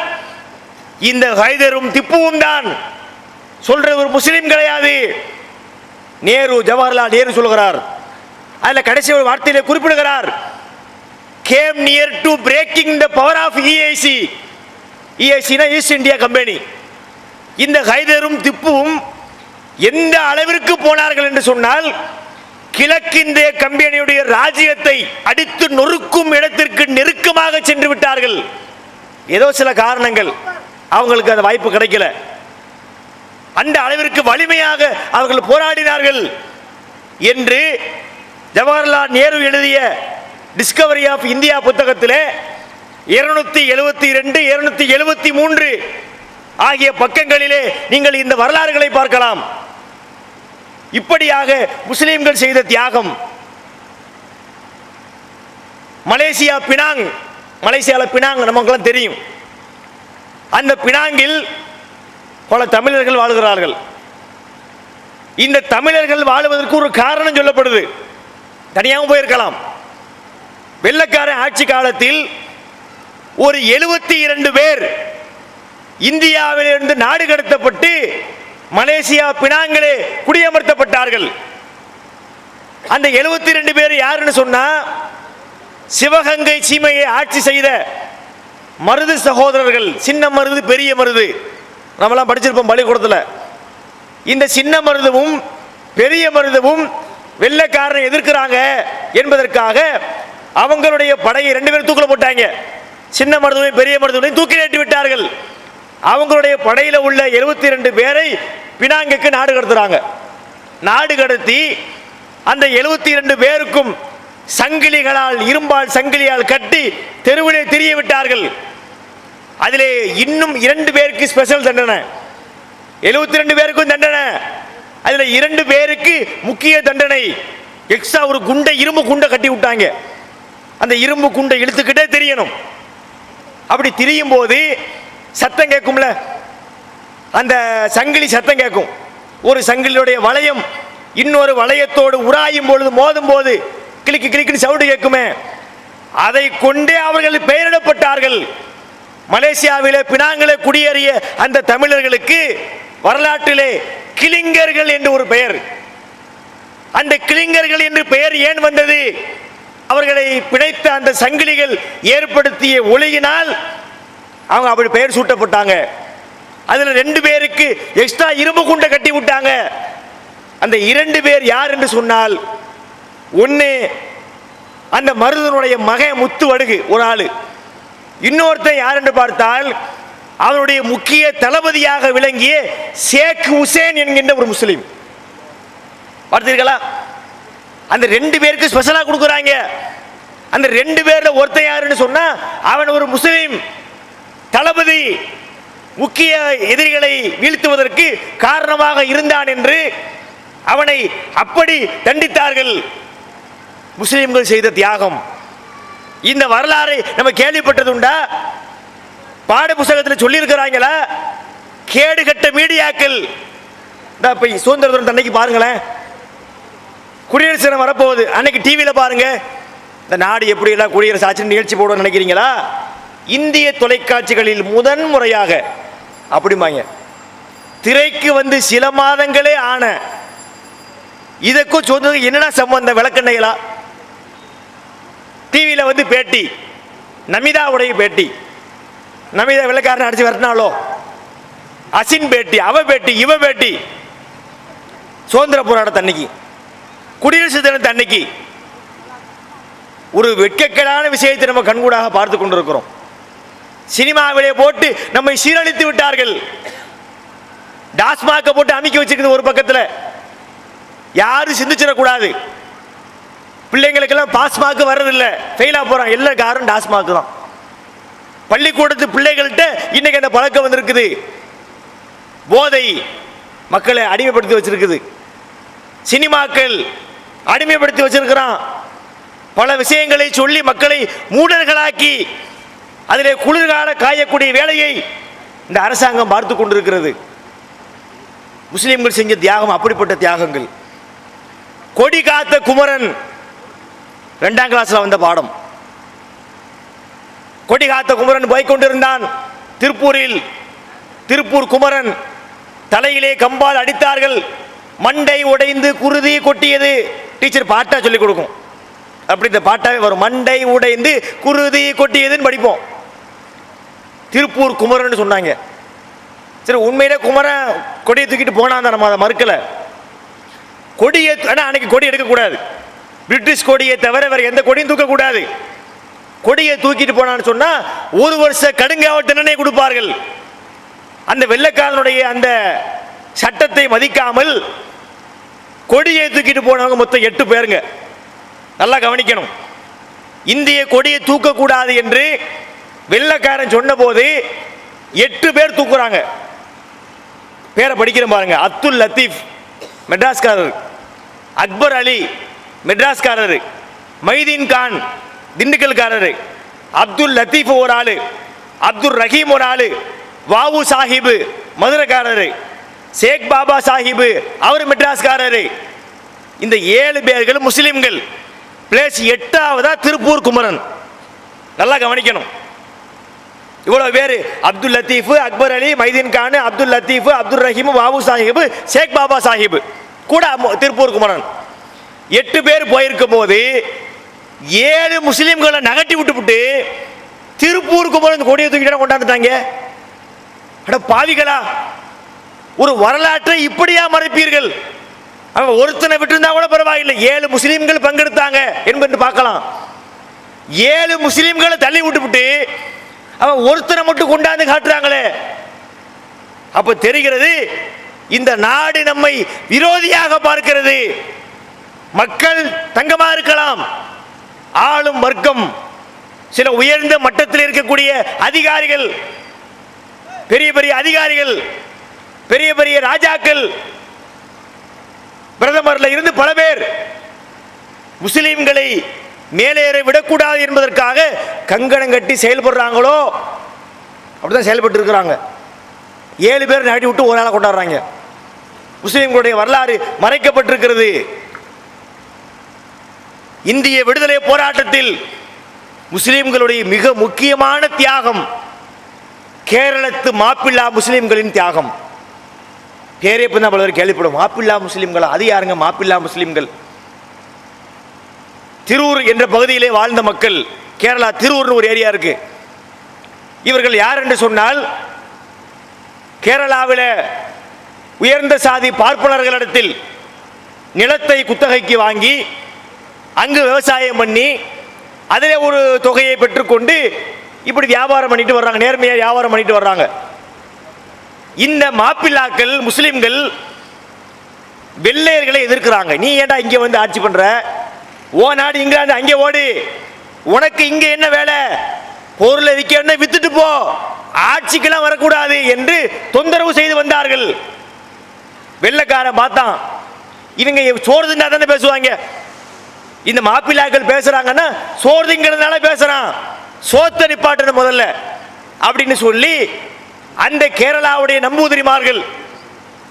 இந்த ஹைதரும் திப்புவும் தான். சொல்றது ஒரு முஸ்லீம் கிடையாது. நேரு, ஜவஹர்லால் நேரு சொல்கிறார். அதுல கடைசி ஒரு வார்த்தையில குறிப்பிடுகிறார், came near to breaking the power of EIC. EIC னா ஈஸ்ட் இந்தியா கம்பெனி. இந்த ஹைதரும் திப்புவும் எந்த அளவிற்கு போனார்கள் என்று சொன்னால், கிழக்கிந்திய கம்பெனியுடைய ராஜ்யத்தை அடித்து நொறுக்கும் இடத்திற்கு நெருக்கமாக சென்று விட்டார்கள். ஏதோ சில காரணங்கள் அவங்களுக்கு அந்த வாய்ப்பு கிடைக்கல. அந்த அளவிற்கு வலிமையாக அவர்கள் போராடினார்கள் என்று ஜவஹர்லால் நேரு எழுதிய டிஸ்கவரி ஆஃப் இந்தியா புத்தகத்திலே 272, 273 ஆகிய பக்கங்களிலே நீங்கள் இந்த வரலாறுகளை பார்க்கலாம். இப்படியாக முஸ்லிம்கள் செய்த தியாகம், மலேசியா பினாங், மலேசியாவில் பினாங் நமக்கெல்லாம் தெரியும். அந்த பினாங்கில் பல தமிழர்கள் வாழ்கிறார்கள். இந்த தமிழர்கள் வாழ்வதற்கு ஒரு காரணம் சொல்லப்படுது. தனியாகவும் போயிருக்கலாம். வெள்ளைக்காரன் ஆட்சி காலத்தில் ஒரு 72 பேர் இந்தியாவிலிருந்து நாடு கடத்தப்பட்டு மலேசியா பினாங்கிலே குடியமர்த்தப்பட்டார்கள். அந்த 72 பேர் யாருன்னு சொன்னா, சிவகங்கை சீமையை ஆட்சி செய்த மருது சகோதரர்கள். சின்ன மருது, பெரிய மருது, நம்மலாம் படிச்சிருப்போம் பள்ளிக்கூடத்தில். இந்த சின்ன மருதுவும் பெரிய மருதுவும் வெள்ளைக்காரனை எதிர்க்கிறாங்க என்பதற்காக அவங்களுடைய படையை 2 பேரும் தூக்கில போட்டாங்க. சின்ன மருதுவையும் பெரிய மருதுவையும் தூக்கி ஏற்றி விட்டார்கள். அவங்களுடைய படையில் உள்ள 72 பேரை பினாங்குக்கு நாடு கடத்துறாங்க. நாடு கடத்தி அந்த 72 பேருக்கும் சங்கிலிகளால், இரும்பால் சங்கிலியால் கட்டி தெருவிலே திரிய விட்டார்கள். அதிலே இன்னும் 2 பேருக்கு ஸ்பெஷல் தண்டனை. 72 பேருக்கும் தண்டனை. அதில் 2 பேருக்கு முக்கிய தண்டனை. எக்ஸ்ட்ரா ஒரு குண்டை, இரும்பு குண்டை கட்டி விட்டாங்க. அந்த இரும்பு குண்டை இழுத்துக்கிட்டே தெரியணும். அப்படி திரியும் போது சத்தம் கேட்கும்ல, அந்த சங்கிலி சத்தம் கேட்கும். ஒரு சங்கிலியுடைய வளையம் இன்னொரு வளையத்தோடு உராயும் பொழுது, மோதும் போது கிளிக்கு கிளிக்கு சவுண்டு கேட்குமே, அதை கொண்டே அவர்கள் பெயரிடப்பட்டார்கள். மலேசியாவிலே பினாங்கிலே குடியேறிய அந்த தமிழர்களுக்கு வரலாற்றிலே கிளிங்கர்கள் என்று ஒரு பெயர். அந்த கிளிங்கர்கள் என்று பெயர் ஏன் வந்தது? அவர்களை பிணைத்த அந்த சங்கிலிகள் ஏற்படுத்திய ஒளியினால் அவங்க அப்படி பெயர் சூட்டப்பட்டாங்க. அதுல 2 பேருக்கு எக்ஸ்ட்ரா இரும்பு குண்டை கட்டி விட்டாங்க. அந்த 2 பேர் யார் என்று சொன்னால், ஒன்னு அந்த மருதனுடைய மகன் முத்து வடுகு ஒரு ஆளு, இன்னொருத்தன் யார் என்று பார்த்தால் அவருடைய முக்கிய தளபதியாக விளங்கிய ஷேக் ஹுசேன் என்கின்ற ஒரு முஸ்லீம். பார்த்தீர்களா? அந்த 2 பேருக்கு ஸ்பெஷலா கொடுக்குறாங்க. அந்த 2 பேர்ல ஒருத்தன் யாருன்னு சொன்னா அவன் ஒரு முஸ்லீம் தளபதி, முக்கிய எதிரிகளை வீழ்த்துவதற்கு காரணமாக இருந்தான் என்று அவனை அப்படி தண்டித்தார்கள். முஸ்லிம்கள் செய்த தியாகம். இந்த வரலாறை நம்ம கேள்விப்பட்டது உண்டா? பாட புத்தகத்தில் சொல்லி இருக்கிறாங்களா? கேடு கட்ட மீடியாக்கள். சுதந்திர தினம் அன்னைக்கு பாருங்களேன், குடியரசு தினம் வரப்போகுது, அன்னைக்கு டிவியில் பாருங்க, இந்த நாடு எப்படி எல்லாம் குடியரசு ஆட்சி நிகழ்ச்சி போடுவோம் நினைக்கிறீங்களா? இந்திய தொலைக்காட்சிகளில் முதன் முறையாக அப்படிமாங்க திரைக்கு வந்து சில மாதங்களே ஆன இதற்கும் சொன்னது என்னடா சம்பந்தம் விளக்கண்ணைகளா? டிவியில் வந்து பேட்டி, நமிதாவுடைய பேட்டி, நமிதா வெள்ளக்காரன் அடிச்சு வரட்டினாலோ, அசின் பேட்டி, அவ பேட்டி, இவ பேட்டி, சுதந்திர போராட்ட அன்னைக்கு, குடியரசு தினத்து அன்னைக்கு ஒரு வெட்கக்கேடான விஷயத்தை நம்ம கண்கூடாக பார்த்து கொண்டிருக்கிறோம். சினிமாவிலே போட்டு நம்மை சீரழித்து விட்டார்கள். டாஸ்மாக போட்டு அமைக்க வச்சிருக்கிறது ஒரு பக்கத்தில். யாரும் சிந்திச்சிடக்கூடாது. பிள்ளைங்களுக்கெல்லாம் பாஸ்மாக்கு வர்றதில்லை, ஃபெயிலாக போகிறான். எல்லா காரணம் டாஸ்மாக்கு தான். பள்ளிக்கூடத்து பிள்ளைகள்கிட்ட இன்னைக்கு அந்த பழக்கம் வந்திருக்குது. போதை மக்களை அடிமைப்படுத்தி வச்சிருக்குது. சினிமாக்கள் அடிமைப்படுத்தி வச்சிருக்கிறான். பல விஷயங்களை சொல்லி மக்களை மூடர்களாக்கி அதிலே குளிர்கால காயக்கூடிய வேலையை இந்த அரசாங்கம் பார்த்து கொண்டிருக்கிறது. முஸ்லிம்கள் செஞ்ச தியாகம் அப்படிப்பட்ட தியாகங்கள். கொடி காத்த குமரன் 2ஆம் கிளாஸ்ல வந்த பாடம். கொடி காத்த குமரன் போய் கொண்டிருந்தான் திருப்பூரில். திருப்பூர் குமரன் தலையிலே கம்பால் அடித்தார்கள். மண்டை உடைந்து குருதி கொட்டியது. டீச்சர் பாட்டா சொல்லிக் கொடுக்கும். அப்படி இந்த பாட்டாவே வரும். மண்டை உடைந்து குருதி கொட்டியதுன்னு படிப்போம். திருப்பூர் குமரன் சொன்னாங்க. சரி, உண்மையிலே குமரன் கொடியை தூக்கிட்டு போனா நம்ம அதை மறுக்கல. கொடியை அன்னைக்கு கொடி எடுக்கக்கூடாது. பிரிட்டிஷ் கொடியை தவிர வேற எந்த கொடியும் தூக்கக்கூடாது. கொடியை தூக்கிட்டு போனான்னு சொன்னா 1 வருஷ கடுங்காவல் தண்டனை கொடுப்பார்கள். அந்த வெள்ளைக்காரனுடைய அந்த சட்டத்தை மதிக்காமல் கொடியை தூக்கிட்டு போனவங்க மொத்தம் 8 பேருங்க. நல்லா கவனிக்கணும். இந்திய கொடியை தூக்கக்கூடாது என்று வெள்ளைக்காரன் சொன்ன போது 8 பேர் தூக்குறாங்க. பேரை படிக்கிறேன் பாருங்க. அப்துல் லத்தீப் மெட்ராஸ்காரர், அக்பர் அலி மெட்ராஸ்காரர், மைதீன் கான் திண்டுக்கல்காரரு, அப்துல் லத்தீஃப் ஒரு ஆளு, அப்துல் ரஹீம் ஒரு ஆளு, வாவு சாஹிபு மதுரைக்காரரு, ஷேக் பாபா சாஹிபு அவர் மெட்ராஸ்காரரு. இந்த 7 பேர்கள் முஸ்லிம்கள். பிளேஸ் 8வதா திருப்பூர் குமரன். நல்லா கவனிக்கணும். இவ்வளவு பேர் அப்துல் லத்தீஃப், அக்பர் அலி, மைதீன் கான், அப்துல் லத்தீஃப், அப்துல் ரஹீம், வாவு சாஹிபு, ஷேக் பாபா சாஹிபு கூட திருப்பூர் குமரன் 8 பேர் போயிருக்கும் போது 7 முஸ்லிம்களை நகட்டி விட்டுவிட்டு திருப்பூர் குமரன் கொடியை தூக்கிட்டு கொண்டாந்துட்டாங்க. அட பாவிகளா, ஒரு வரலாற்றை இப்படியா மறைப்பீர்கள்? அவன் ஒருத்தனை விட்டுருந்தா கூட பரவாயில்லை, 7 முஸ்லிம்கள் பங்கெடுத்தாங்க என்பது பார்க்கலாம். 7 முஸ்லிம்களை தள்ளி விட்டுவிட்டு அவன் ஒருத்தனை மட்டும் கொண்டாந்து காட்டுறாங்களே. அப்ப தெரிகிறது இந்த நாடு நம்மை விரோதியாக பார்க்கிறது. மக்கள் தங்கமா இருக்கலாம், ஆளும் வர்க்கம், சில உயர்ந்த மட்டத்தில் இருக்கக்கூடிய அதிகாரிகள், பெரிய பெரிய அதிகாரிகள், பெரிய பெரிய ராஜாக்கள், பிரதமர்ல இருந்து பல பேர் முஸ்லிம்களை மேலேற விடக்கூடாது என்பதற்காக கங்கணம் கட்டி செயல்படுறாங்களோ அப்படிதான் செயல்பட்டு இருக்கிறாங்க. 7 பேர் நாட்டி விட்டு ஒரு நாளை கொண்டாடுறாங்க. முஸ்லிம்களுடைய வரலாறு மறைக்கப்பட்டிருக்கிறது. இந்திய விடுதலை போராட்டத்தில் முஸ்லிம்களுடைய மிக முக்கியமான தியாகம் கேரளத்து மாப்பிள்ளா முஸ்லிம்களின் தியாகம். பேரே தான் பலர் கேள்விப்படும். மாப்பிள்ளா முஸ்லிம்களா? அது யாருங்க மாப்பிள்ளா முஸ்லிம்கள்? திருவூர் என்ற பகுதியிலே வாழ்ந்த மக்கள். கேரளா திருவூர்னு ஒரு ஏரியா இருக்கு. இவர்கள் யார் என்று சொன்னால், கேரளாவில் உயர்ந்த சாதி பார்ப்பனர்களிடத்தில் நிலத்தை குத்தகைக்கு வாங்கி அங்கு விவசாயம் பண்ணி அதில் ஒரு தொகையை பெற்றுக்கொண்டு இப்படி வியாபாரம் பண்ணிட்டு வர்றாங்க. நேர்மையாக வியாபாரம் பண்ணிட்டு வர்றாங்க. இந்த மாப்பிள்ளாக்கள் முஸ்லிம்கள் வெள்ளையர்களை எதிர்க்கிறாங்க. நீ ஏன்டா இங்க வந்து ஆட்சி பண்ற? ஓ நாடு இங்கிலாந்து, அங்கே ஓடு, உனக்கு இங்க என்ன வேலை? பொருளை விற்க வித்துட்டு போ, ஆட்சிக்கெல்லாம் வரக்கூடாது என்று தொந்தரவு செய்து வந்தார்கள். வெள்ளைக்காரன் பார்த்தான், இவங்க சோறு தின்னா தானே பேசுவாங்க. இந்த மாப்பிள்ளாக்கள் பேசுறாங்கன்னா சோறு திங்கிறதுனால பேசுறான், சோத்த நிப்பாட்டணும் முதல்ல அப்படின்னு சொல்லி அந்த கேரளாவுடைய நம்பூதிரிமார்கள்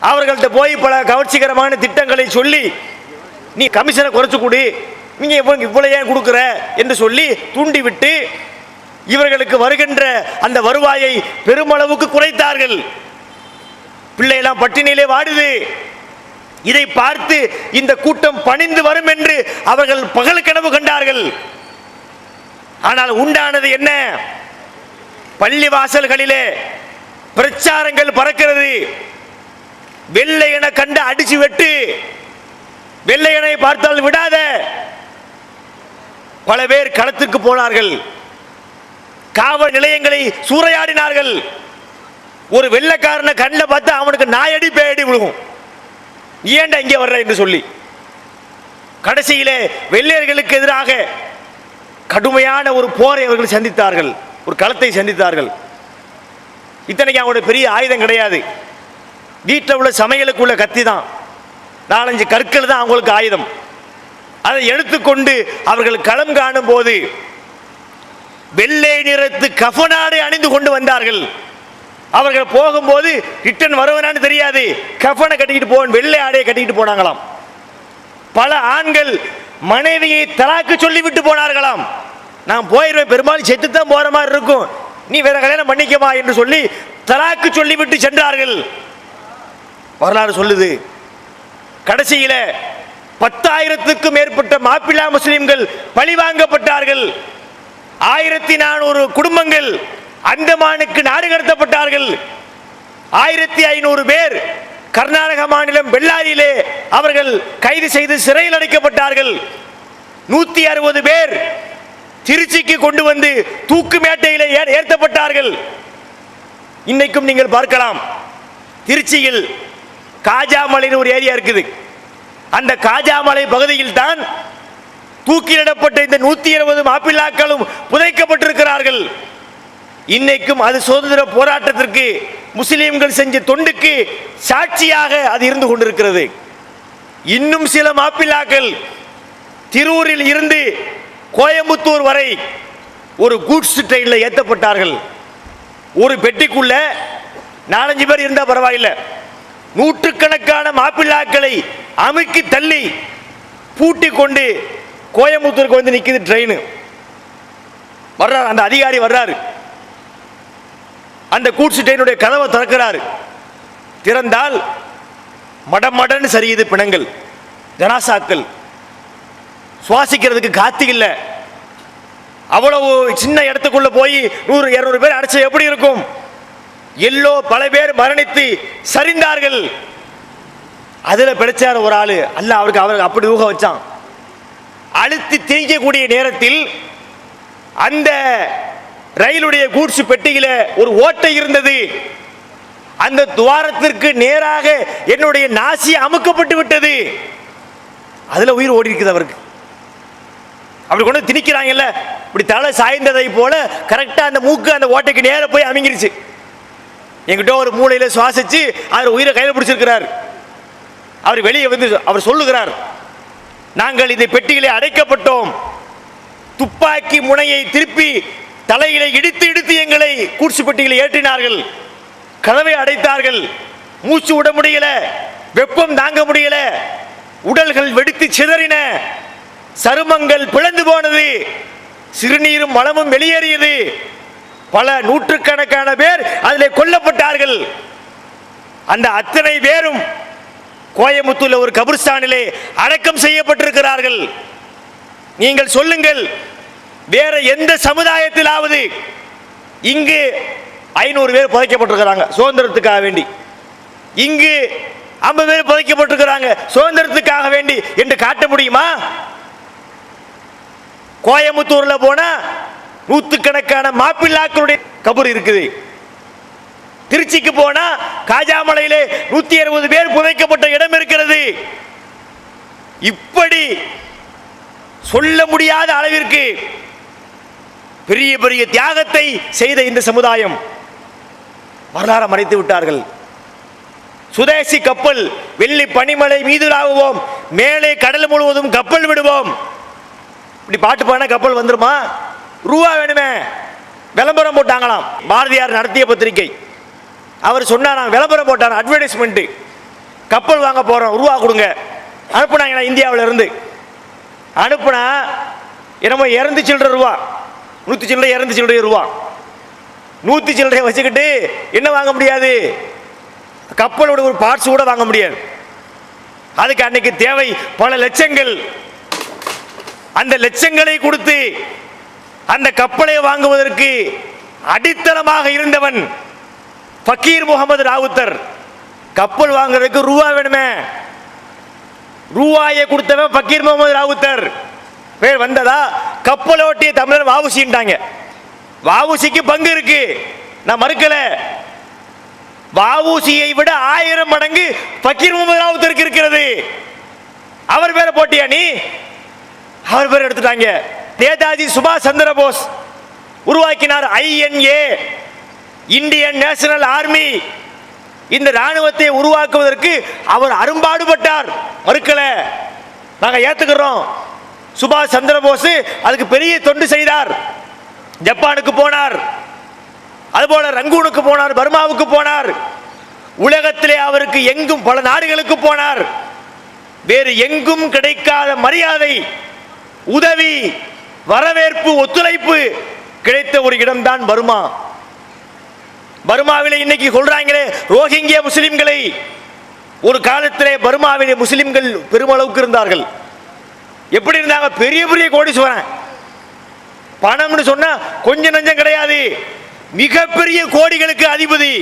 அவர்கள்ட்ட போய் பல கவர்ச்சிகரமான திட்டங்களை சொல்லி, நீ கமிஷனை குறைச்சு கொடு, நீங்க இவ்வளவு ஏன் கொடுக்குற என்று சொல்லி தூண்டிவிட்டு இவர்களுக்கு வருகின்ற அந்த வருவாயை பெருமளவுக்கு குறைத்தார்கள். பிள்ளையெல்லாம் பட்டினியிலே வாடுது. இதை பார்த்து இந்த கூட்டம் பணிந்து வரும் என்று அவர்கள் பகல் கனவு கண்டார்கள். ஆனால் உண்டானது என்ன? பள்ளி வாசல்களிலே பிரச்சாரங்கள் பறக்கிறது. வெள்ளையனை கண்டு அடிச்சு வெட்டு, வெள்ளையனை பார்த்தால் விடாத. பல பேர் களத்துக்கு போனார்கள், காவல் நிலையங்களை சூறையாடினார்கள். ஒரு வெள்ளைக்காரனை கண்ணில் பார்த்தா அவனுக்கு நாயடி பேயடி விழுகும், ஏன்டா இங்கே வர்ற என்று சொல்லி. கடைசியிலே வெள்ளையர்களுக்கு எதிராக கடுமையான ஒரு போரை அவர்கள் சந்தித்தார்கள், ஒரு களத்தை சந்தித்தார்கள். இத்தனைக்கு அவங்களுடைய பெரிய ஆயுதம் கிடையாது, வீட்டில் உள்ள சமையலுக்கு உள்ள கத்தி தான், 4-5 கற்கள் தான் அவங்களுக்கு ஆயுதம். அதை எடுத்துக்கொண்டு அவர்கள் களம் காணும் போது வெள்ளை நிறத்து கஃபனாடை அணிந்து கொண்டு வந்தார்கள். அவர்கள் போகும்போது ரிட்டன் வருவனான்னு தெரியாது, கஃபனை கட்டிக்கிட்டு போன வெள்ளை ஆடையை கட்டிக்கிட்டு போனாங்களாம். பல ஆண்கள் மனைவியை தலாக்கு சொல்லிவிட்டு போனார்களாம். நான் போயிடுவேன், பெரும்பாலும் செத்து தான் போற மாதிரி இருக்கும், நீ வேற கல்யாணம் பண்ணிக்கமா என்று சொல்லி தலாக்கு சொல்லிவிட்டு சென்றார்கள். வரலாறு சொல்லுது. கடைசியில 10,000க்கும் மேற்பட்ட மாப்பிள்ளா முஸ்லிம்கள் பழிவாங்கப்பட்டார்கள். 1400 குடும்பங்கள் அந்தமானுக்கு நாடு கடத்தப்பட்டார்கள். 1500 பேர் கர்நாடக மாநிலம் பெல்லாரியிலே அவர்கள் கைது செய்து சிறையில் அடைக்கப்பட்டார்கள். 160 பேர் திருச்சிக்கு கொண்டு வந்து தூக்கு மேட்டையிலே ஏற்றப்பட்டார்கள். இன்னைக்கும் நீங்கள் பார்க்கலாம், திருச்சியில் காஜாமலைன்னு ஒரு ஏரியா இருக்குது. அந்த காஜாமலை பகுதியில் தான் தூக்கிலிடப்பட்ட இந்த 120 மாப்பிள்ளாக்களும் புதைக்கப்பட்டிருக்கிறார்கள். இன்னைக்கும் அது சுதந்திர போராட்டத்திற்கு முஸ்லிம்கள் செஞ்ச தொண்டுக்கு சாட்சியாக அது இருந்து கொண்டிருக்கிறது. இன்னும் சில மாப்பிள்ளாக்கள் திருவூரில் இருந்து கோயம்புத்தூர் வரை ஒரு கூட்ஸ் ட்ரெயினில் ஏற்றப்பட்டார்கள். ஒரு பெட்டிக்குள்ள 4-5 பேர் இருந்தால் பரவாயில்லை, நூற்றுக்கணக்கான மாப்பிள்ளாக்களை அமுக்கி தள்ளி பூட்டி கொண்டு கோயம்புத்தூருக்கு வந்து நிற்குது ட்ரெயின். வர்றார் அந்த அதிகாரி, வர்றாரு. அந்த கூட்ஸ் ட்ரெயினுடைய கதவை திறக்கிறாரு. திறந்தால் மடமடன்னு சரியுது பிணங்கள், ஜனாசாக்கள். சுவாசிக்கிறதுக்கு காத்து இல்லை. அவ்வளவு சின்ன இடத்துக்குள்ள போய் 100-200 பேர் அடைச்ச எப்படி இருக்கும்? எல்லோ பல பேர் மரணித்து சரிந்தார்கள். அதுல பிடிச்சார் ஒரு ஆளு. அல்ல அவருக்கு அப்படி ஊக வச்சான். அழுத்தி திணிக்கக்கூடிய நேரத்தில் அந்த ரயிலுடைய கூட்ஸ் பெட்டியில ஒரு ஓட்டை இருந்தது. அந்த துவாரத்திற்கு நேராக என்னுடைய நாசி அமுக்கப்பட்டு விட்டது. அதுல உயிர் ஓடி இருக்குது அவருக்கு. அப்படி கொண்டு திணிக்கிறாங்கல்ல, இப்படி தலை சாய்ந்ததை போல கரெக்டா அந்த மூக்கு அந்த ஓட்டைக்கு நேர போய் அமைங்கிருச்சு. என்கிட்ட ஒரு மூளையில சுவாசிச்சு அவர் உயிரை கையில் பிடிச்சிருக்கிறார். அவர் வெளியே வந்து அவர் சொல்லுகிறார், நாங்கள் இந்த பெட்டியிலே அடைக்கப்பட்டோம். துப்பாக்கி முனையை திருப்பி தலையிலே இடித்து இடித்து எங்களை கூட்சு பெட்டிகளை ஏற்றினார்கள். கதவை அடைத்தார்கள். மூச்சு விட முடியல, வெப்பம் தாங்க முடியல, உடல்கள் வெடித்து சிதறின, சருமங்கள் பிளந்து போனது, சிறுநீரும் மலமும் வெளியேறியது. பல நூற்றுக்கணக்கான பேர் அதில் கொல்லப்பட்டார்கள். அந்த அத்தனை பேரும் கோயம்புத்தூர்ல ஒரு கபிர்ஸ்தானிலே அடக்கம் செய்யப்பட்டிருக்கிறார்கள். நீங்கள் சொல்லுங்கள், வேற எந்த சமுதாயத்திலாவது இங்கு 500 பேர் புதைக்கப்பட்டிருக்கிறாங்க சுதந்திரத்துக்காக வேண்டி, இங்கு 50 பேர் புதைக்கப்பட்டிருக்கிறாங்க சுதந்திரத்துக்காக வேண்டி என்று காட்ட முடியுமா? கோயம்புத்தூர்ல போனா நூற்றுக்கணக்கான மாப்பிள்ளாக்களுடைய கபர் இருக்குது. திருச்சிக்கு போனா காஜாமலையிலே 160 பேர் புதைக்கப்பட்ட இடம் இருக்கிறது. இப்படி சொல்ல முடியாத அளவிற்கு பெரிய பெரிய தியாகத்தை செய்த இந்த சமுதாயம் வரலாறு மறைத்து விட்டார்கள். சுதேசி கப்பல், வெள்ளி பனிமலை மீதுலாகுவோம், மேலே கடல் முழுவதும் கப்பல் விடுவோம். இப்படி பாட்டு பாடினா கப்பல் வந்துருமா? ரூபா வேணுமே. விளம்பரம் போட்டாங்களாம். பாரதியார் நடத்திய பத்திரிகை. அவர் சொன்னாராம், விளம்பரம் போட்டார், அட்வர்டைஸ்மெண்ட், கப்பல் வாங்க போறோம், ரூபா கொடுங்க. அனுப்புனாங்க இந்தியாவில இருந்து. அனுப்புனா என்னமோ 200 சில்லறை ரூபா, 100 சில்லறை 200 சில்லறை ரூபா, 100 சில்லறை வச்சுக்கிட்டு என்ன வாங்க முடியாது? கப்பலோட ஒரு பார்ட்ஸ் கூட வாங்க முடியாது. அதுக்கு அன்னைக்கு தேவை பல லட்சங்கள். அந்த லட்சங்களை கொடுத்து அந்த கப்பலை வாங்குவதற்கு அடித்தளமாக இருந்தவன் ஃபக்கீர் முகமது ராவுத்தர். கப்பல் வாங்குறதுக்கு ரூபா வேணுமே, ரூபாயை கொடுத்தவன் ஃபக்கீர் முகமது ராவுத்தர். பேர் வந்ததா? கப்பலோட்டிய தமிழர் வாவுசின்ட்டாங்க. வாவுசிக்கு பங்கு இருக்கு, நான் மறுக்கல. வாவுசியை விட 1000 மடங்கு ஃபக்கீர் முகமது ராவுத்தருக்கு இருக்கிறது. அவர் பேரை போட்டியா நீ? அவர் பேர் எடுத்துட்டாங்க. நேதாஜி சுபாஷ் சந்திர போஸ் உருவாக்கினார் INA, இந்தியன் நேஷனல் ஆர்மி. இந்த ராணுவத்தை உருவாக்குவதற்கு அவர் அரும்பாடுபட்டார், மறுக்கல, நாங்க ஏத்துக்கிறோம். சுபாஷ் சந்திர போஸ் அதுக்கு பெரிய தொண்டு செய்தார். ஜப்பானுக்கு போனார், அதுபோல ரங்கூனுக்கு போனார், பர்மாவுக்கு போனார். உலகத்திலே அவருக்கு எங்கும் பல நாடுகளுக்கு போனார். வேறு எங்கும் கிடைக்காத மரியாதை, உதவி, வரவேற்பு, ஒத்துழைப்பு கிடைத்த ஒரு இடம்தான் பர்மா. பர்மாவிலே இன்னைக்கு சொல்றாங்களே ரோஹிங்கியா முஸ்லிம்களை, ஒரு காலத்திலே பர்மாவிலே முஸ்லிம்கள் பெருமளவுக்கு இருந்தார்கள். எப்படி இருந்தாங்க? பெரிய பெரிய கோடீஸ்வரன். பணம்னு சொன்னா கொஞ்சம் நஞ்சம் கிடையாது, மிகப்பெரிய கோடிகளுக்கு அதிபதி.